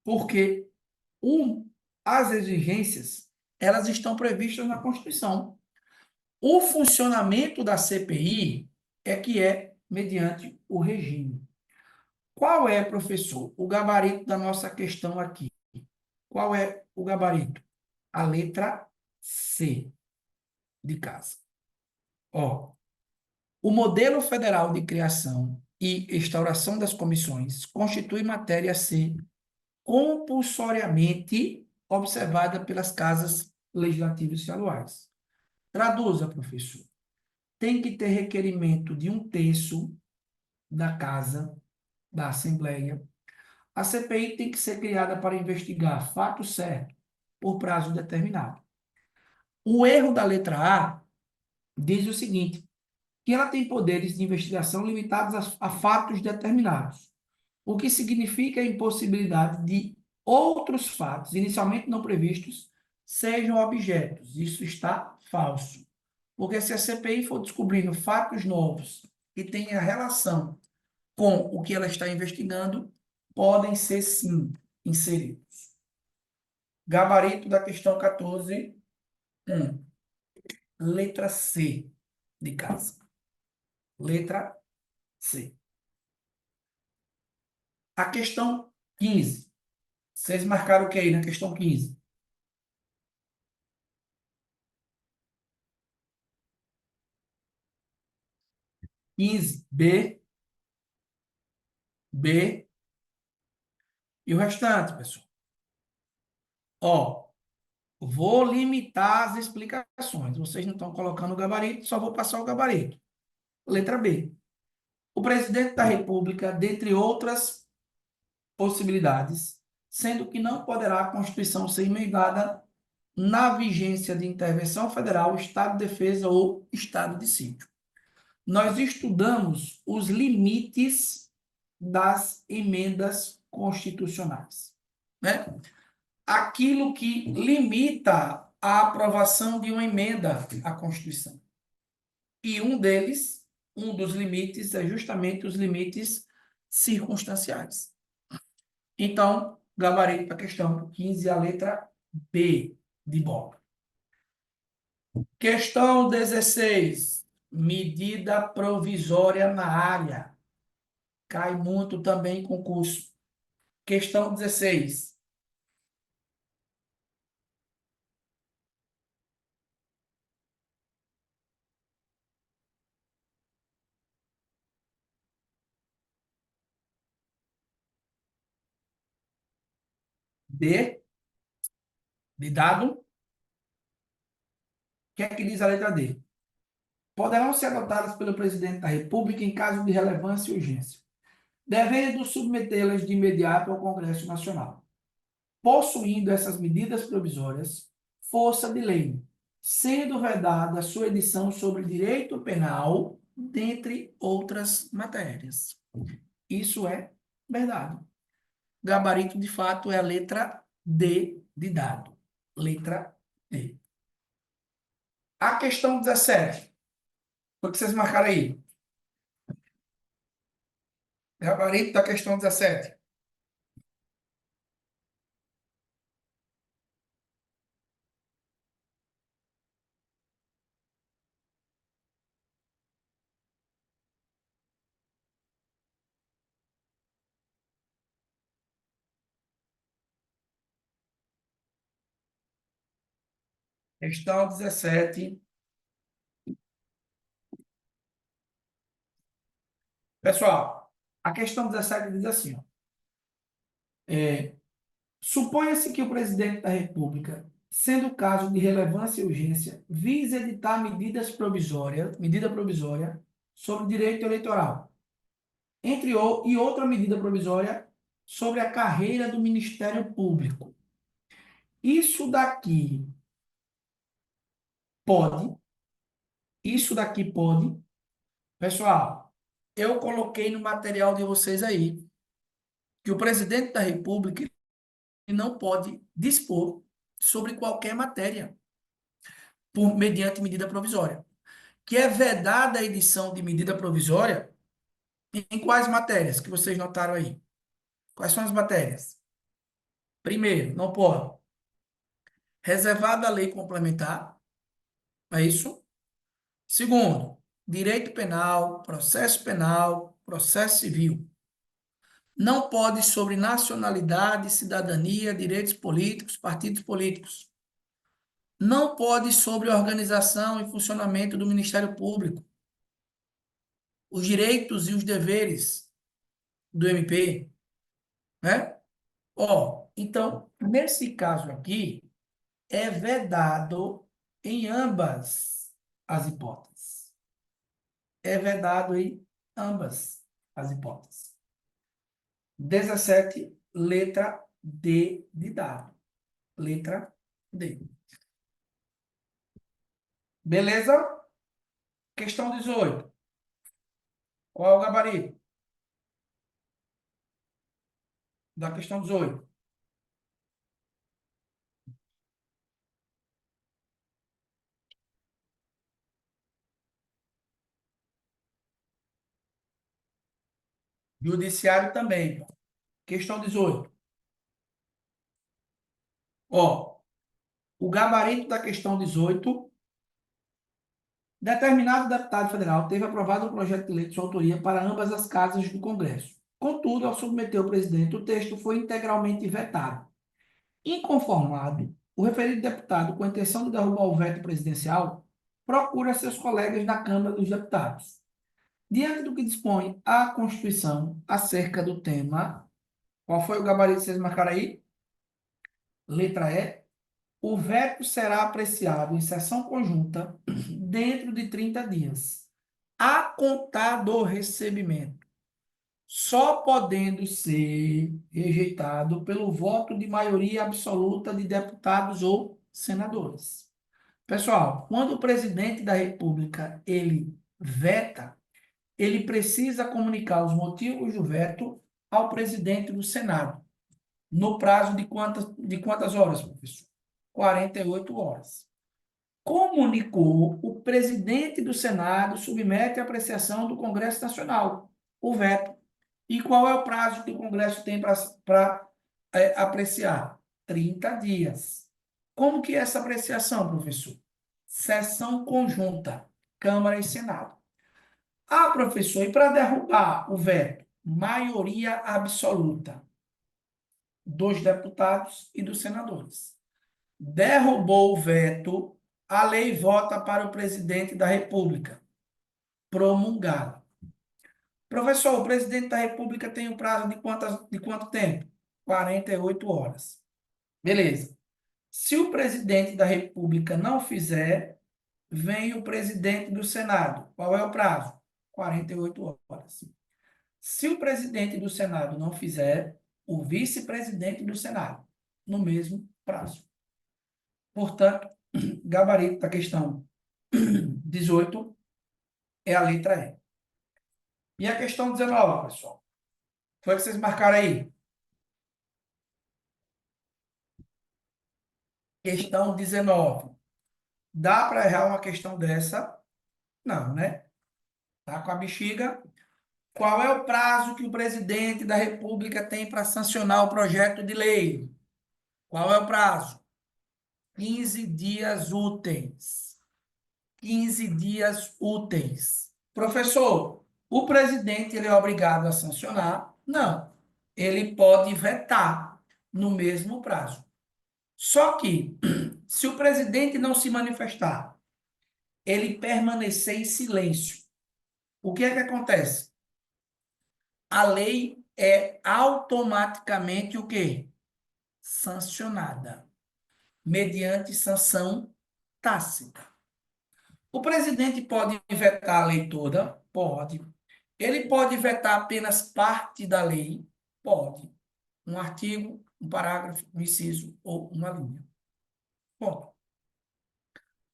Porque as exigências, elas estão previstas na Constituição. O funcionamento da CPI é que é mediante o regime. Qual é, professor, o gabarito da nossa questão aqui? Qual é o gabarito? A letra C de casa. Ó, o modelo federal de criação e instauração das comissões constitui matéria a ser compulsoriamente observada pelas casas legislativas estaduais. Traduza, professor. Tem que ter requerimento de 1/3 da casa, da Assembleia. A CPI tem que ser criada para investigar fato certo, por prazo determinado. O erro da letra A diz o seguinte, que ela tem poderes de investigação limitados a fatos determinados, o que significa a impossibilidade de outros fatos, inicialmente não previstos, sejam objetos. Isso está falso. Porque se a CPI for descobrindo fatos novos que tenham relação com o que ela está investigando, podem ser, sim, inseridos. Gabarito da questão 14, 1. Letra C de casa. Letra C. A questão 15. Vocês marcaram o que aí na questão 15? B, B e o restante, pessoal. Ó, vou limitar as explicações. Vocês não estão colocando o gabarito, só vou passar o gabarito. Letra B. O presidente da República, dentre outras possibilidades, sendo que não poderá a Constituição ser emendada na vigência de intervenção federal, estado de defesa ou estado de sítio. nós estudamos os limites das emendas constitucionais, né? Aquilo que limita a aprovação de uma emenda à Constituição. E um dos limites é justamente os limites circunstanciais. Então, gabarito para a questão 15, a letra B de Bob. Questão 16, medida provisória na área. Cai muito também em concurso. Questão 16. D, de dado. O que é que diz a letra D? Poderão ser adotadas pelo presidente da República em caso de relevância e urgência, devendo submetê-las de imediato ao Congresso Nacional, possuindo essas medidas provisórias força de lei, sendo vedada a sua edição sobre direito penal, dentre outras matérias. Isso é verdade. Gabarito, de fato, é a letra D de dado. Letra D. A questão 17. O que vocês marcaram aí? Gabarito da questão 17. Questão 17. Pessoal, a questão 17 diz assim, ó, suponha-se que o presidente da República, sendo o caso de relevância e urgência, vise editar medida provisória sobre direito eleitoral, e outra medida provisória sobre a carreira do Ministério Público. Isso daqui pode, isso daqui pode, pessoal, eu coloquei no material de vocês aí, que o presidente da República não pode dispor sobre qualquer matéria, mediante medida provisória. Que é vedada a edição de medida provisória em quais matérias que vocês notaram aí? Quais são as matérias? Primeiro, não pode. Reservada a lei complementar, é isso? Segundo, direito penal, processo civil. Não pode sobre nacionalidade, cidadania, direitos políticos, partidos políticos. Não pode sobre organização e funcionamento do Ministério Público. Os direitos e os deveres do MP, né? Ó, então, nesse caso aqui, é vedado em ambas as hipóteses. É vedado em ambas as hipóteses. 17, letra D de dado. Letra D. Beleza? Questão 18. Qual é o gabarito da questão 18? Judiciário também. Questão 18. Ó, o gabarito da questão 18. Determinado deputado federal teve aprovado um projeto de lei de sua autoria para ambas as casas do Congresso. Contudo, ao submeter ao presidente, o texto foi integralmente vetado. Inconformado, o referido deputado, com a intenção de derrubar o veto presidencial, procura seus colegas da Câmara dos Deputados. Diante do que dispõe a Constituição acerca do tema, qual foi o gabarito que vocês marcaram aí? Letra E. O veto será apreciado em sessão conjunta dentro de 30 dias, a contar do recebimento, só podendo ser rejeitado pelo voto de maioria absoluta de deputados ou senadores. Pessoal, quando o presidente da República ele veta, ele precisa comunicar os motivos do veto ao presidente do Senado, no prazo de quantas horas, professor? 48 horas. Comunicou, o presidente do Senado submete à apreciação do Congresso Nacional, o veto. E qual é o prazo que o Congresso tem para apreciar? 30 dias. Como que é essa apreciação, professor? Sessão conjunta, Câmara e Senado. Ah, professor, e para derrubar o veto? Maioria absoluta dos deputados e dos senadores. Derrubou o veto, a lei volta para o presidente da República, promulgada. Professor, o presidente da República tem um prazo de quanto tempo? 48 horas. Beleza. Se o presidente da República não fizer, vem o presidente do Senado. Qual é o prazo? 48 horas. Se o presidente do Senado não fizer, o vice-presidente do Senado, no mesmo prazo. Portanto, gabarito da questão 18 é a letra E. E a questão 19, pessoal? Foi que vocês marcaram aí? Questão 19. Dá para errar uma questão dessa? Não, né? Tá com a bexiga. Qual é o prazo que o presidente da República tem para sancionar o projeto de lei? Qual é o prazo? 15 dias úteis. 15 dias úteis. Professor, o presidente ele é obrigado a sancionar? Não. Ele pode vetar no mesmo prazo. Só que, se o presidente não se manifestar, ele permanecer em silêncio, o que é que acontece? A lei é automaticamente o quê? Sancionada, mediante sanção tácita. O presidente pode vetar a lei toda? Pode. Ele pode vetar apenas parte da lei? Pode. Um artigo, um parágrafo, um inciso ou uma linha. Bom,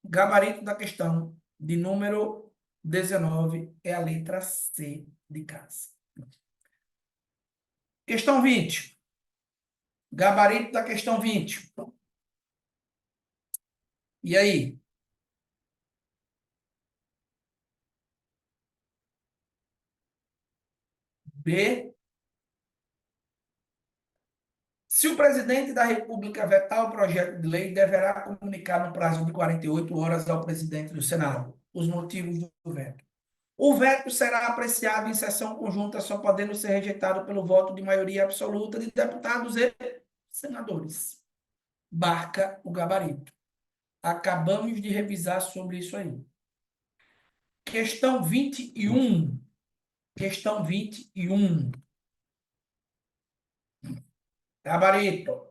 gabarito da questão de número 19 é a letra C de casa. Questão 20. Gabarito da questão 20. E aí? B. Se o presidente da República vetar o projeto de lei, deverá comunicar no prazo de 48 horas ao presidente do Senado os motivos do veto. O veto será apreciado em sessão conjunta, só podendo ser rejeitado pelo voto de maioria absoluta de deputados e senadores. Barca o gabarito. Acabamos de revisar sobre isso aí. Questão 21. Questão 21. Gabarito.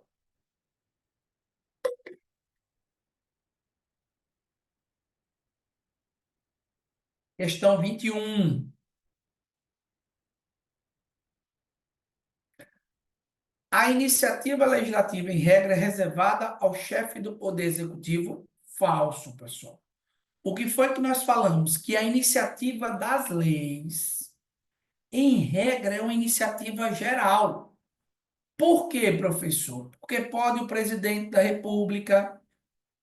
Questão 21. A iniciativa legislativa, em regra, é reservada ao chefe do Poder Executivo? Falso, pessoal. O que foi que nós falamos? Que a iniciativa das leis, em regra, é uma iniciativa geral. Por quê, professor? Porque pode o presidente da República,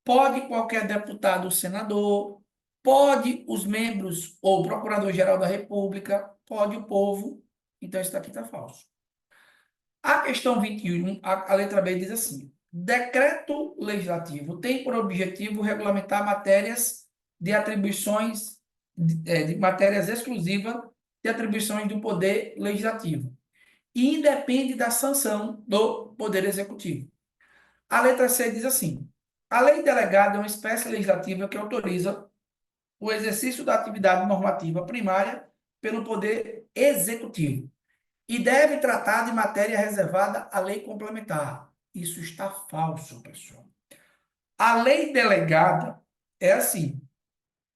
pode qualquer deputado ou senador, pode os membros ou procurador-geral da República, pode o povo. Então, isso daqui está falso. A questão 21, a letra B diz assim: decreto legislativo tem por objetivo regulamentar matérias de atribuições, de matérias exclusivas de atribuições do Poder Legislativo e independe da sanção do Poder Executivo. A letra C diz assim: a lei delegada é uma espécie legislativa que autoriza o exercício da atividade normativa primária pelo Poder Executivo e deve tratar de matéria reservada à lei complementar. Isso está falso, pessoal. A lei delegada é assim: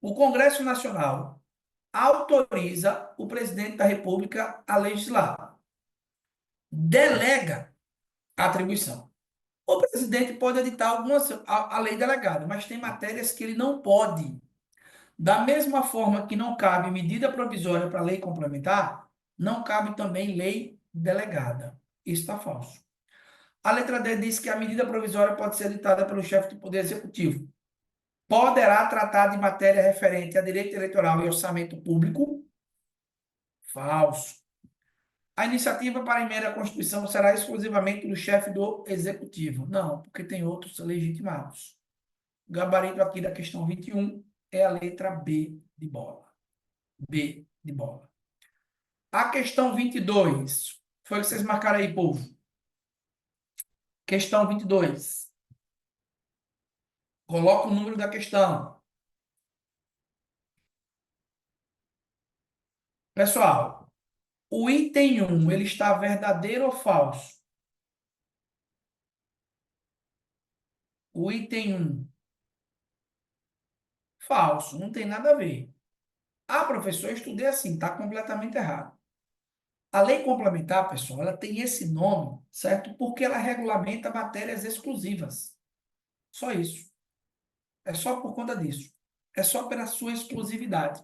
o Congresso Nacional autoriza o presidente da República a legislar, delega a atribuição. O presidente pode editar a lei delegada, mas tem matérias que ele não pode. Da mesma forma que não cabe medida provisória para lei complementar, não cabe também lei delegada. Isso está falso. A letra D diz que a medida provisória pode ser editada pelo chefe do Poder Executivo. Poderá tratar de matéria referente a direito eleitoral e orçamento público? Falso. A iniciativa para emenda à Constituição será exclusivamente do chefe do Executivo? Não, porque tem outros legitimados. O gabarito aqui da questão 21 é a letra B de bola. B de bola. A questão 22. Foi o que vocês marcaram aí, povo. Questão 22. Coloca o número da questão. Pessoal, o item 1, ele está verdadeiro ou falso? O item 1. Falso, não tem nada a ver. Ah, professor, eu estudei assim, está completamente errado. A lei complementar, pessoal, ela tem esse nome, certo? Porque ela regulamenta matérias exclusivas. Só isso. É só por conta disso. É só pela sua exclusividade.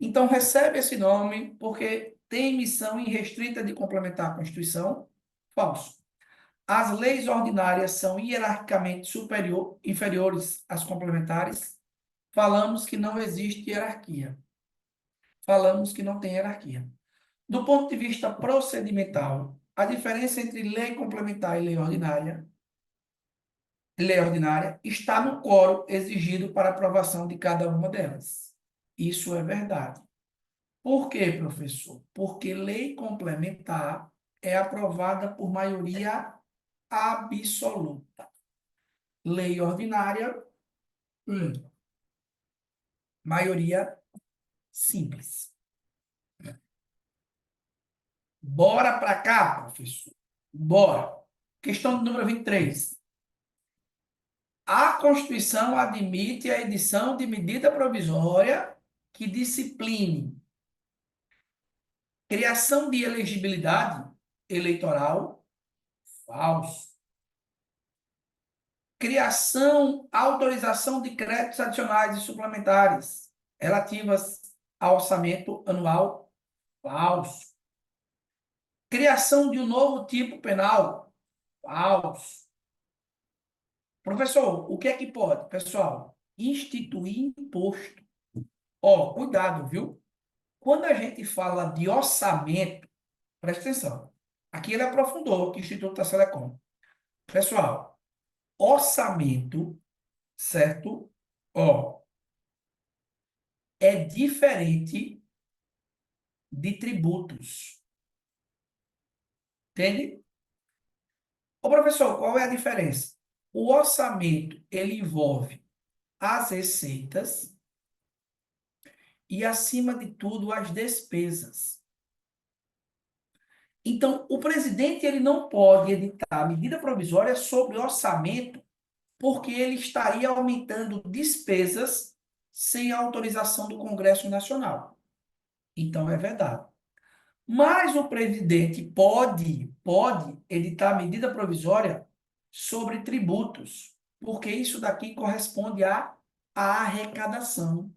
Então, recebe esse nome porque tem missão irrestrita de complementar a Constituição? Falso. As leis ordinárias são hierarquicamente inferiores às complementares? Falamos que não existe hierarquia. Falamos que não tem hierarquia. Do ponto de vista procedimental, a diferença entre lei complementar e lei ordinária está no quórum exigido para aprovação de cada uma delas. Isso é verdade. Por quê, professor? Porque lei complementar é aprovada por maioria absoluta. Lei ordinária, maioria simples. Bora para cá, professor. Bora. Questão número 23. A Constituição admite a edição de medida provisória que discipline criação de elegibilidade eleitoral, falso. Autorização de créditos adicionais e suplementares relativas ao orçamento anual, falso. Criação de um novo tipo penal, falso. Professor, o que é que pode? Pessoal, instituir imposto. Ó, cuidado, viu? Quando a gente fala de orçamento, presta atenção. Aqui ele aprofundou, que o Instituto da Telecom. Pessoal, orçamento, certo? Ó, é diferente de tributos. Entende? Ô, professor, qual é a diferença? O orçamento, ele envolve as receitas e, acima de tudo, as despesas. Então, o presidente ele não pode editar medida provisória sobre orçamento porque ele estaria aumentando despesas sem autorização do Congresso Nacional. Então, é vedado. Mas o presidente pode editar medida provisória sobre tributos, porque isso daqui corresponde à arrecadação.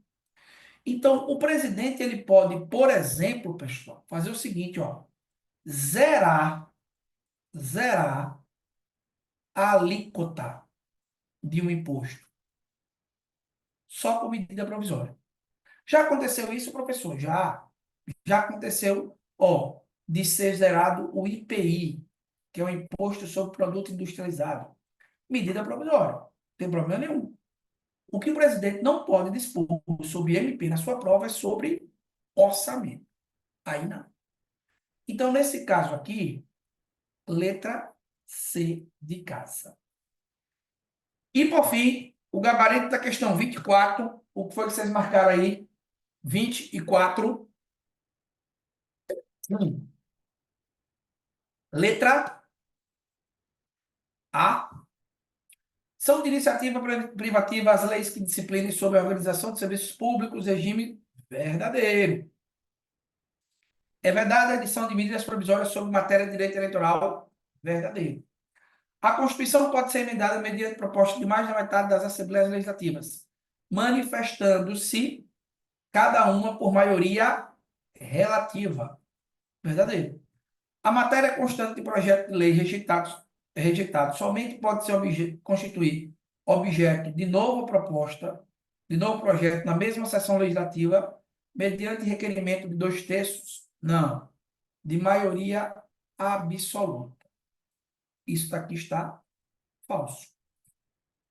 Então, o presidente ele pode, por exemplo, pessoal, fazer o seguinte, ó, zerar a alíquota de um imposto, só por medida provisória. Já aconteceu isso, professor? Já aconteceu, ó, de ser zerado o IPI, que é o Imposto sobre Produto Industrializado. Medida provisória, não tem problema nenhum. O que o presidente não pode dispor sobre MP na sua prova é sobre orçamento. Aí não. Então, nesse caso aqui, letra C de casa. E, por fim, o gabarito da questão 24, o que foi que vocês marcaram aí? 24. Letra A. São de iniciativa privativa as leis que disciplinem sobre a organização de serviços públicos, regime verdadeiro. É verdade a edição de medidas provisórias sobre matéria de direito eleitoral, verdadeiro. A Constituição pode ser emendada mediante proposta de mais da metade das Assembleias Legislativas, manifestando-se cada uma por maioria relativa. Verdadeiro. A matéria constante de projeto de lei rejeitado somente pode ser constituir objeto de novo projeto na mesma sessão legislativa, mediante requerimento de 2/3? Não, de maioria absoluta. Isso daqui está falso.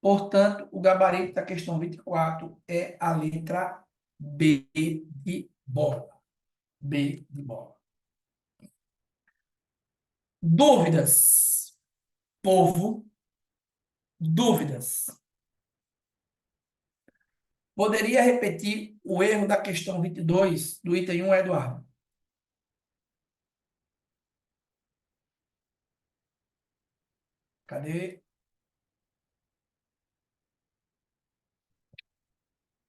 Portanto, o gabarito da questão 24 é a letra B de bola. B de bola. Dúvidas, povo? Dúvidas. Poderia repetir o erro da questão 22 do item 1, Eduardo? Cadê?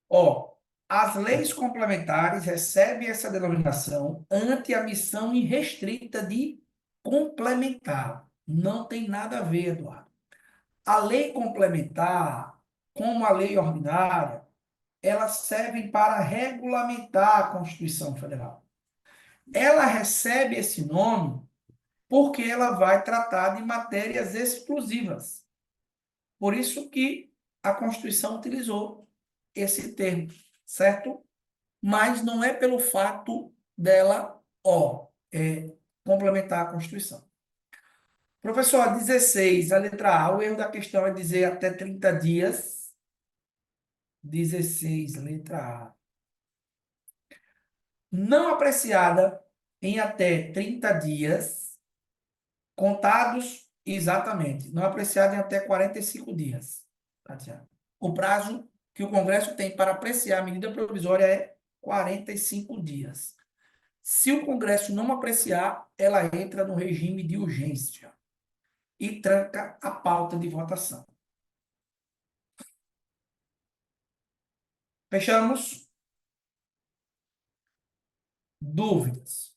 Ó, as leis complementares recebem essa denominação ante a missão irrestrita de complementar. Não tem nada a ver, Eduardo. A lei complementar, como a lei ordinária, elas servem para regulamentar a Constituição Federal. Ela recebe esse nome porque ela vai tratar de matérias exclusivas. Por isso que a Constituição utilizou esse termo, certo? Mas não é pelo fato dela, complementar a Constituição. Professor, 16, a letra A, o erro da questão é dizer até 30 dias. 16, letra A. Não apreciada em até 30 dias, contados exatamente, não apreciada em até 45 dias. Tatiana. O prazo que o Congresso tem para apreciar a medida provisória é 45 dias. Se o Congresso não apreciar, ela entra no regime de urgência e tranca a pauta de votação. Fechamos? Dúvidas?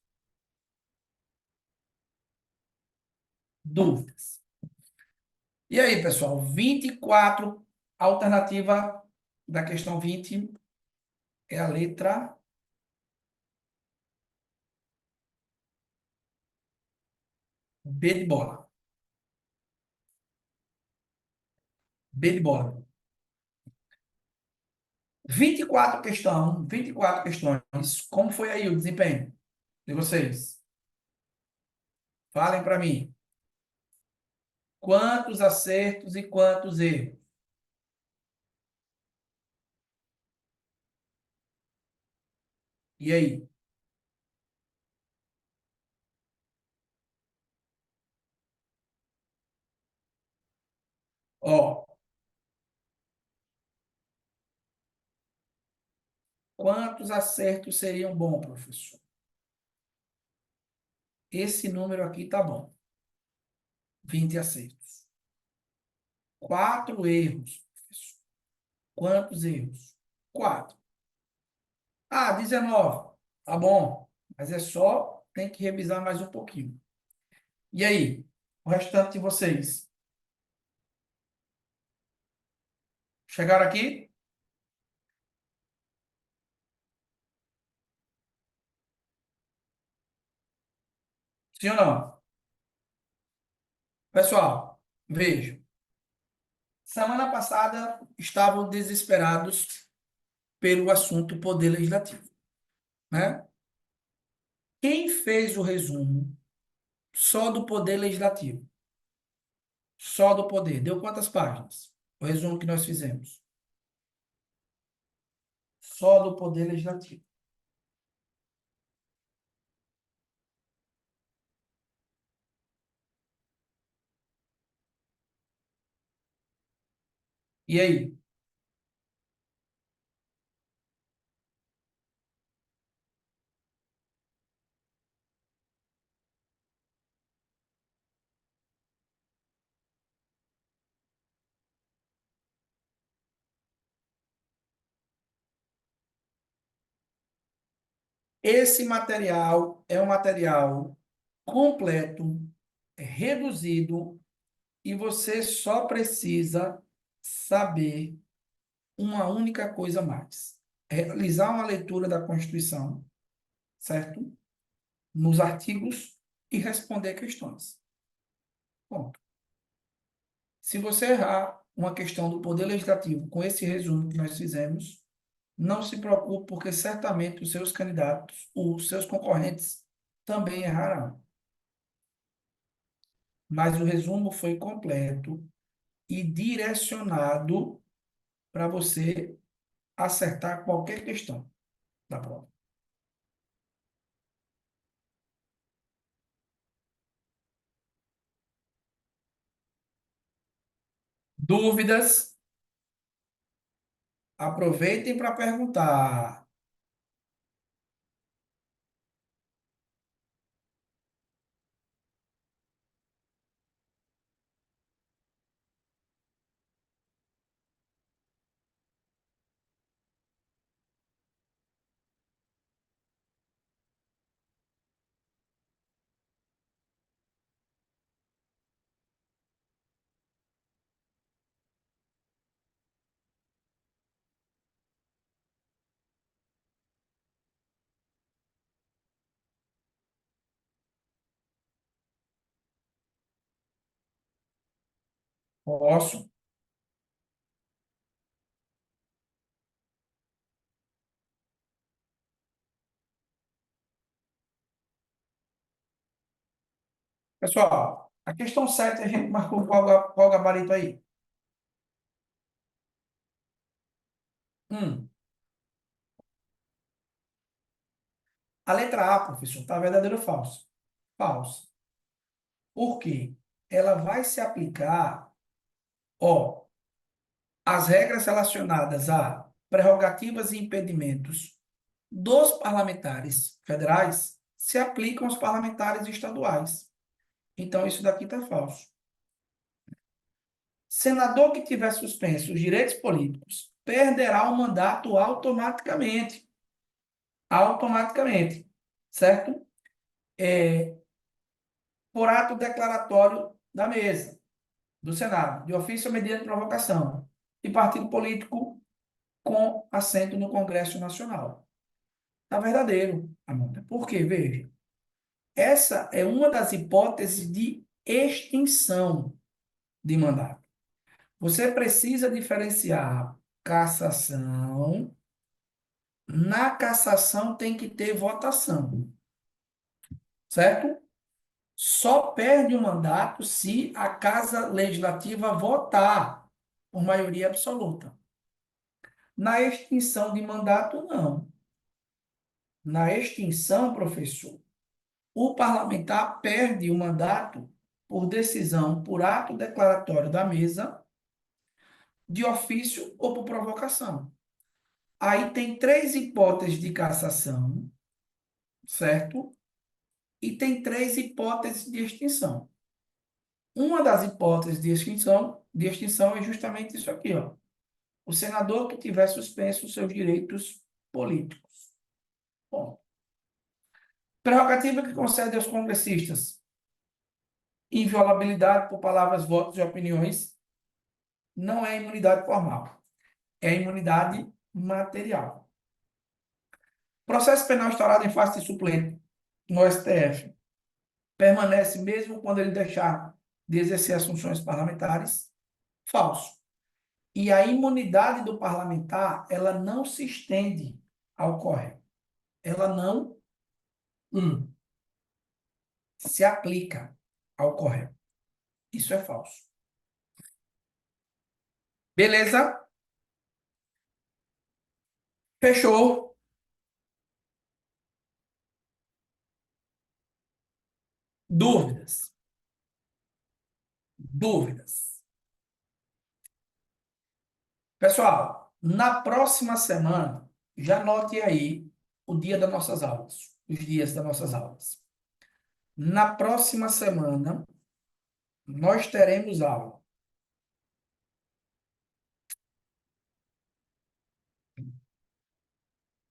Dúvidas? E aí, pessoal? 24, alternativa da questão 20 é a letra B de bola. B de bola. 24 questões. Como foi aí o desempenho de vocês? Falem para mim. Quantos acertos e quantos erros? E aí? Ó, quantos acertos seriam bom, professor? Esse número aqui tá bom. 20 acertos. 4 erros, professor. Quantos erros? 4. Ah, 19. Tá bom. Mas é só, tem que revisar mais um pouquinho. E aí? O restante de vocês? Chegaram aqui? Sim ou não? Pessoal, veja. Semana passada estavam desesperados pelo assunto Poder Legislativo, né? Quem fez o resumo só do Poder Legislativo? Só do Poder. Deu quantas páginas? O resumo que nós fizemos. Só do Poder Legislativo. E aí? Esse material é um material completo, reduzido, e você só precisa saber uma única coisa a mais. realizar uma leitura da Constituição, certo? Nos artigos e responder questões. Ponto. Se você errar uma questão do Poder Legislativo com esse resumo que nós fizemos, não se preocupe, porque certamente os seus candidatos, os seus concorrentes, também errarão. Mas o resumo foi completo e direcionado para você acertar qualquer questão da prova. Dúvidas? Aproveitem para perguntar. Posso? Pessoal, a questão 7 a gente marcou qual gabarito aí? A letra A, professor, está verdadeiro ou falso? Falso. Por quê? Ela vai se aplicar, ó, as regras relacionadas a prerrogativas e impedimentos dos parlamentares federais se aplicam aos parlamentares estaduais. Então, isso daqui está falso. Senador que tiver suspenso os direitos políticos perderá o mandato automaticamente. Automaticamente. Certo? Por ato declaratório da mesa, do Senado, de ofício ou mediante provocação, e partido político com assento no Congresso Nacional. Está verdadeiro, Amanda. Por quê? Veja. Essa é uma das hipóteses de extinção de mandato. Você precisa diferenciar cassação. Na cassação tem que ter votação, certo? Só perde o mandato se a Casa Legislativa votar por maioria absoluta. Na extinção de mandato, não. Na extinção, professor, o parlamentar perde o mandato por decisão, por ato declaratório da mesa, de ofício ou por provocação. Aí tem três hipóteses de cassação, certo? E tem três hipóteses de extinção. Uma das hipóteses de extinção é justamente isso aqui, ó. O senador que tiver suspenso os seus direitos políticos. Bom, prerrogativa que concede aos congressistas inviolabilidade por palavras, votos e opiniões não é imunidade formal, é imunidade material. Processo penal instaurado em face de suplente no STF permanece mesmo quando ele deixar de exercer as funções parlamentares? Falso. E a imunidade do parlamentar, ela não se estende ao CORREA. Ela não se aplica ao CORREA. Isso é falso. Beleza? Fechou? Dúvidas? Dúvidas? Pessoal, na próxima semana, já anote aí o dia das nossas aulas, os dias das nossas aulas. Na próxima semana, nós teremos aula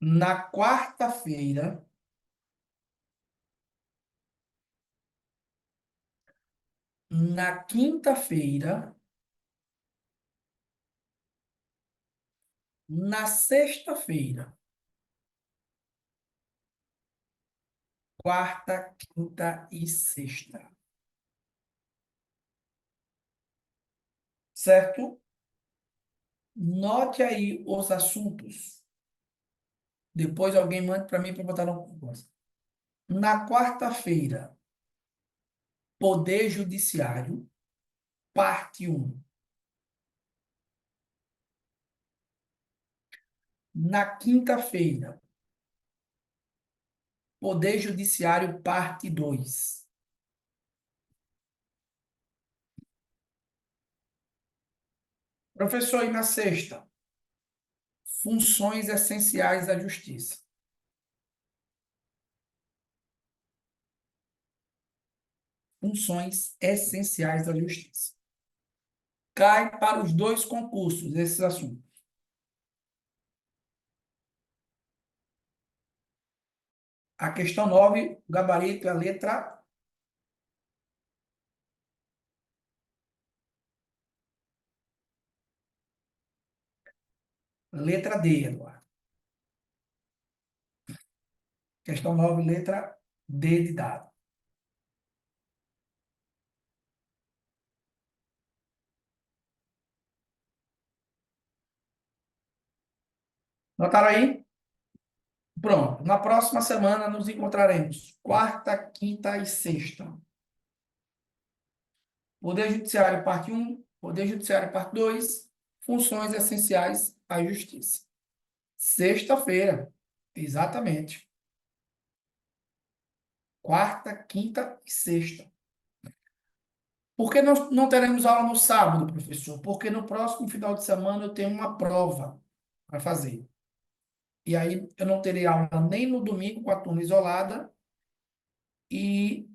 na quarta-feira, na quinta-feira, na sexta-feira. quarta, quinta e sexta. Certo? Note aí os assuntos. Depois alguém mande para mim para botar no concurso. Na quarta-feira, Poder Judiciário, parte 1. Na quinta-feira, Poder Judiciário, parte 2. Professor, e na sexta? Funções essenciais da Justiça. Funções essenciais da Justiça. Cai para os dois concursos esses assuntos. A questão 9, o gabarito é a letra D, Eduardo. Questão 9, letra D de dado. Notaram aí? Pronto. Na próxima semana nos encontraremos quarta, quinta e sexta. Poder Judiciário, parte 1. Poder Judiciário, parte 2. Funções essenciais à Justiça. Sexta-feira. Exatamente. Quarta, quinta e sexta. Por que não teremos aula no sábado, professor? Porque no próximo final de semana eu tenho uma prova para fazer. E aí eu não terei aula nem no domingo com a turma isolada e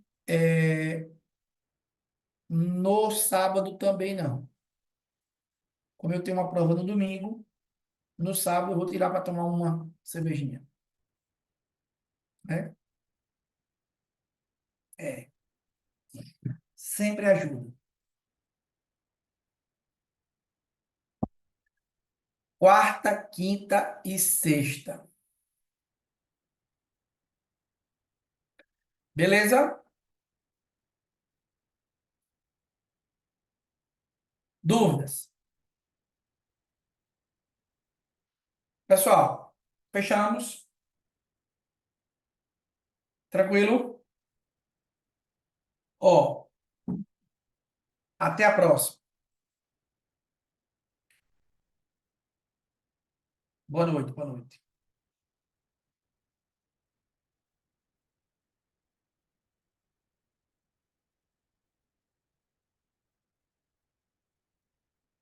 no sábado também não. Como eu tenho uma prova no domingo, no sábado eu vou tirar para tomar uma cervejinha. Né? É, sempre ajuda. Quarta, quinta e sexta. Beleza? Dúvidas? Pessoal, fechamos? Tranquilo? Ó, até a próxima. Boa noite, boa noite.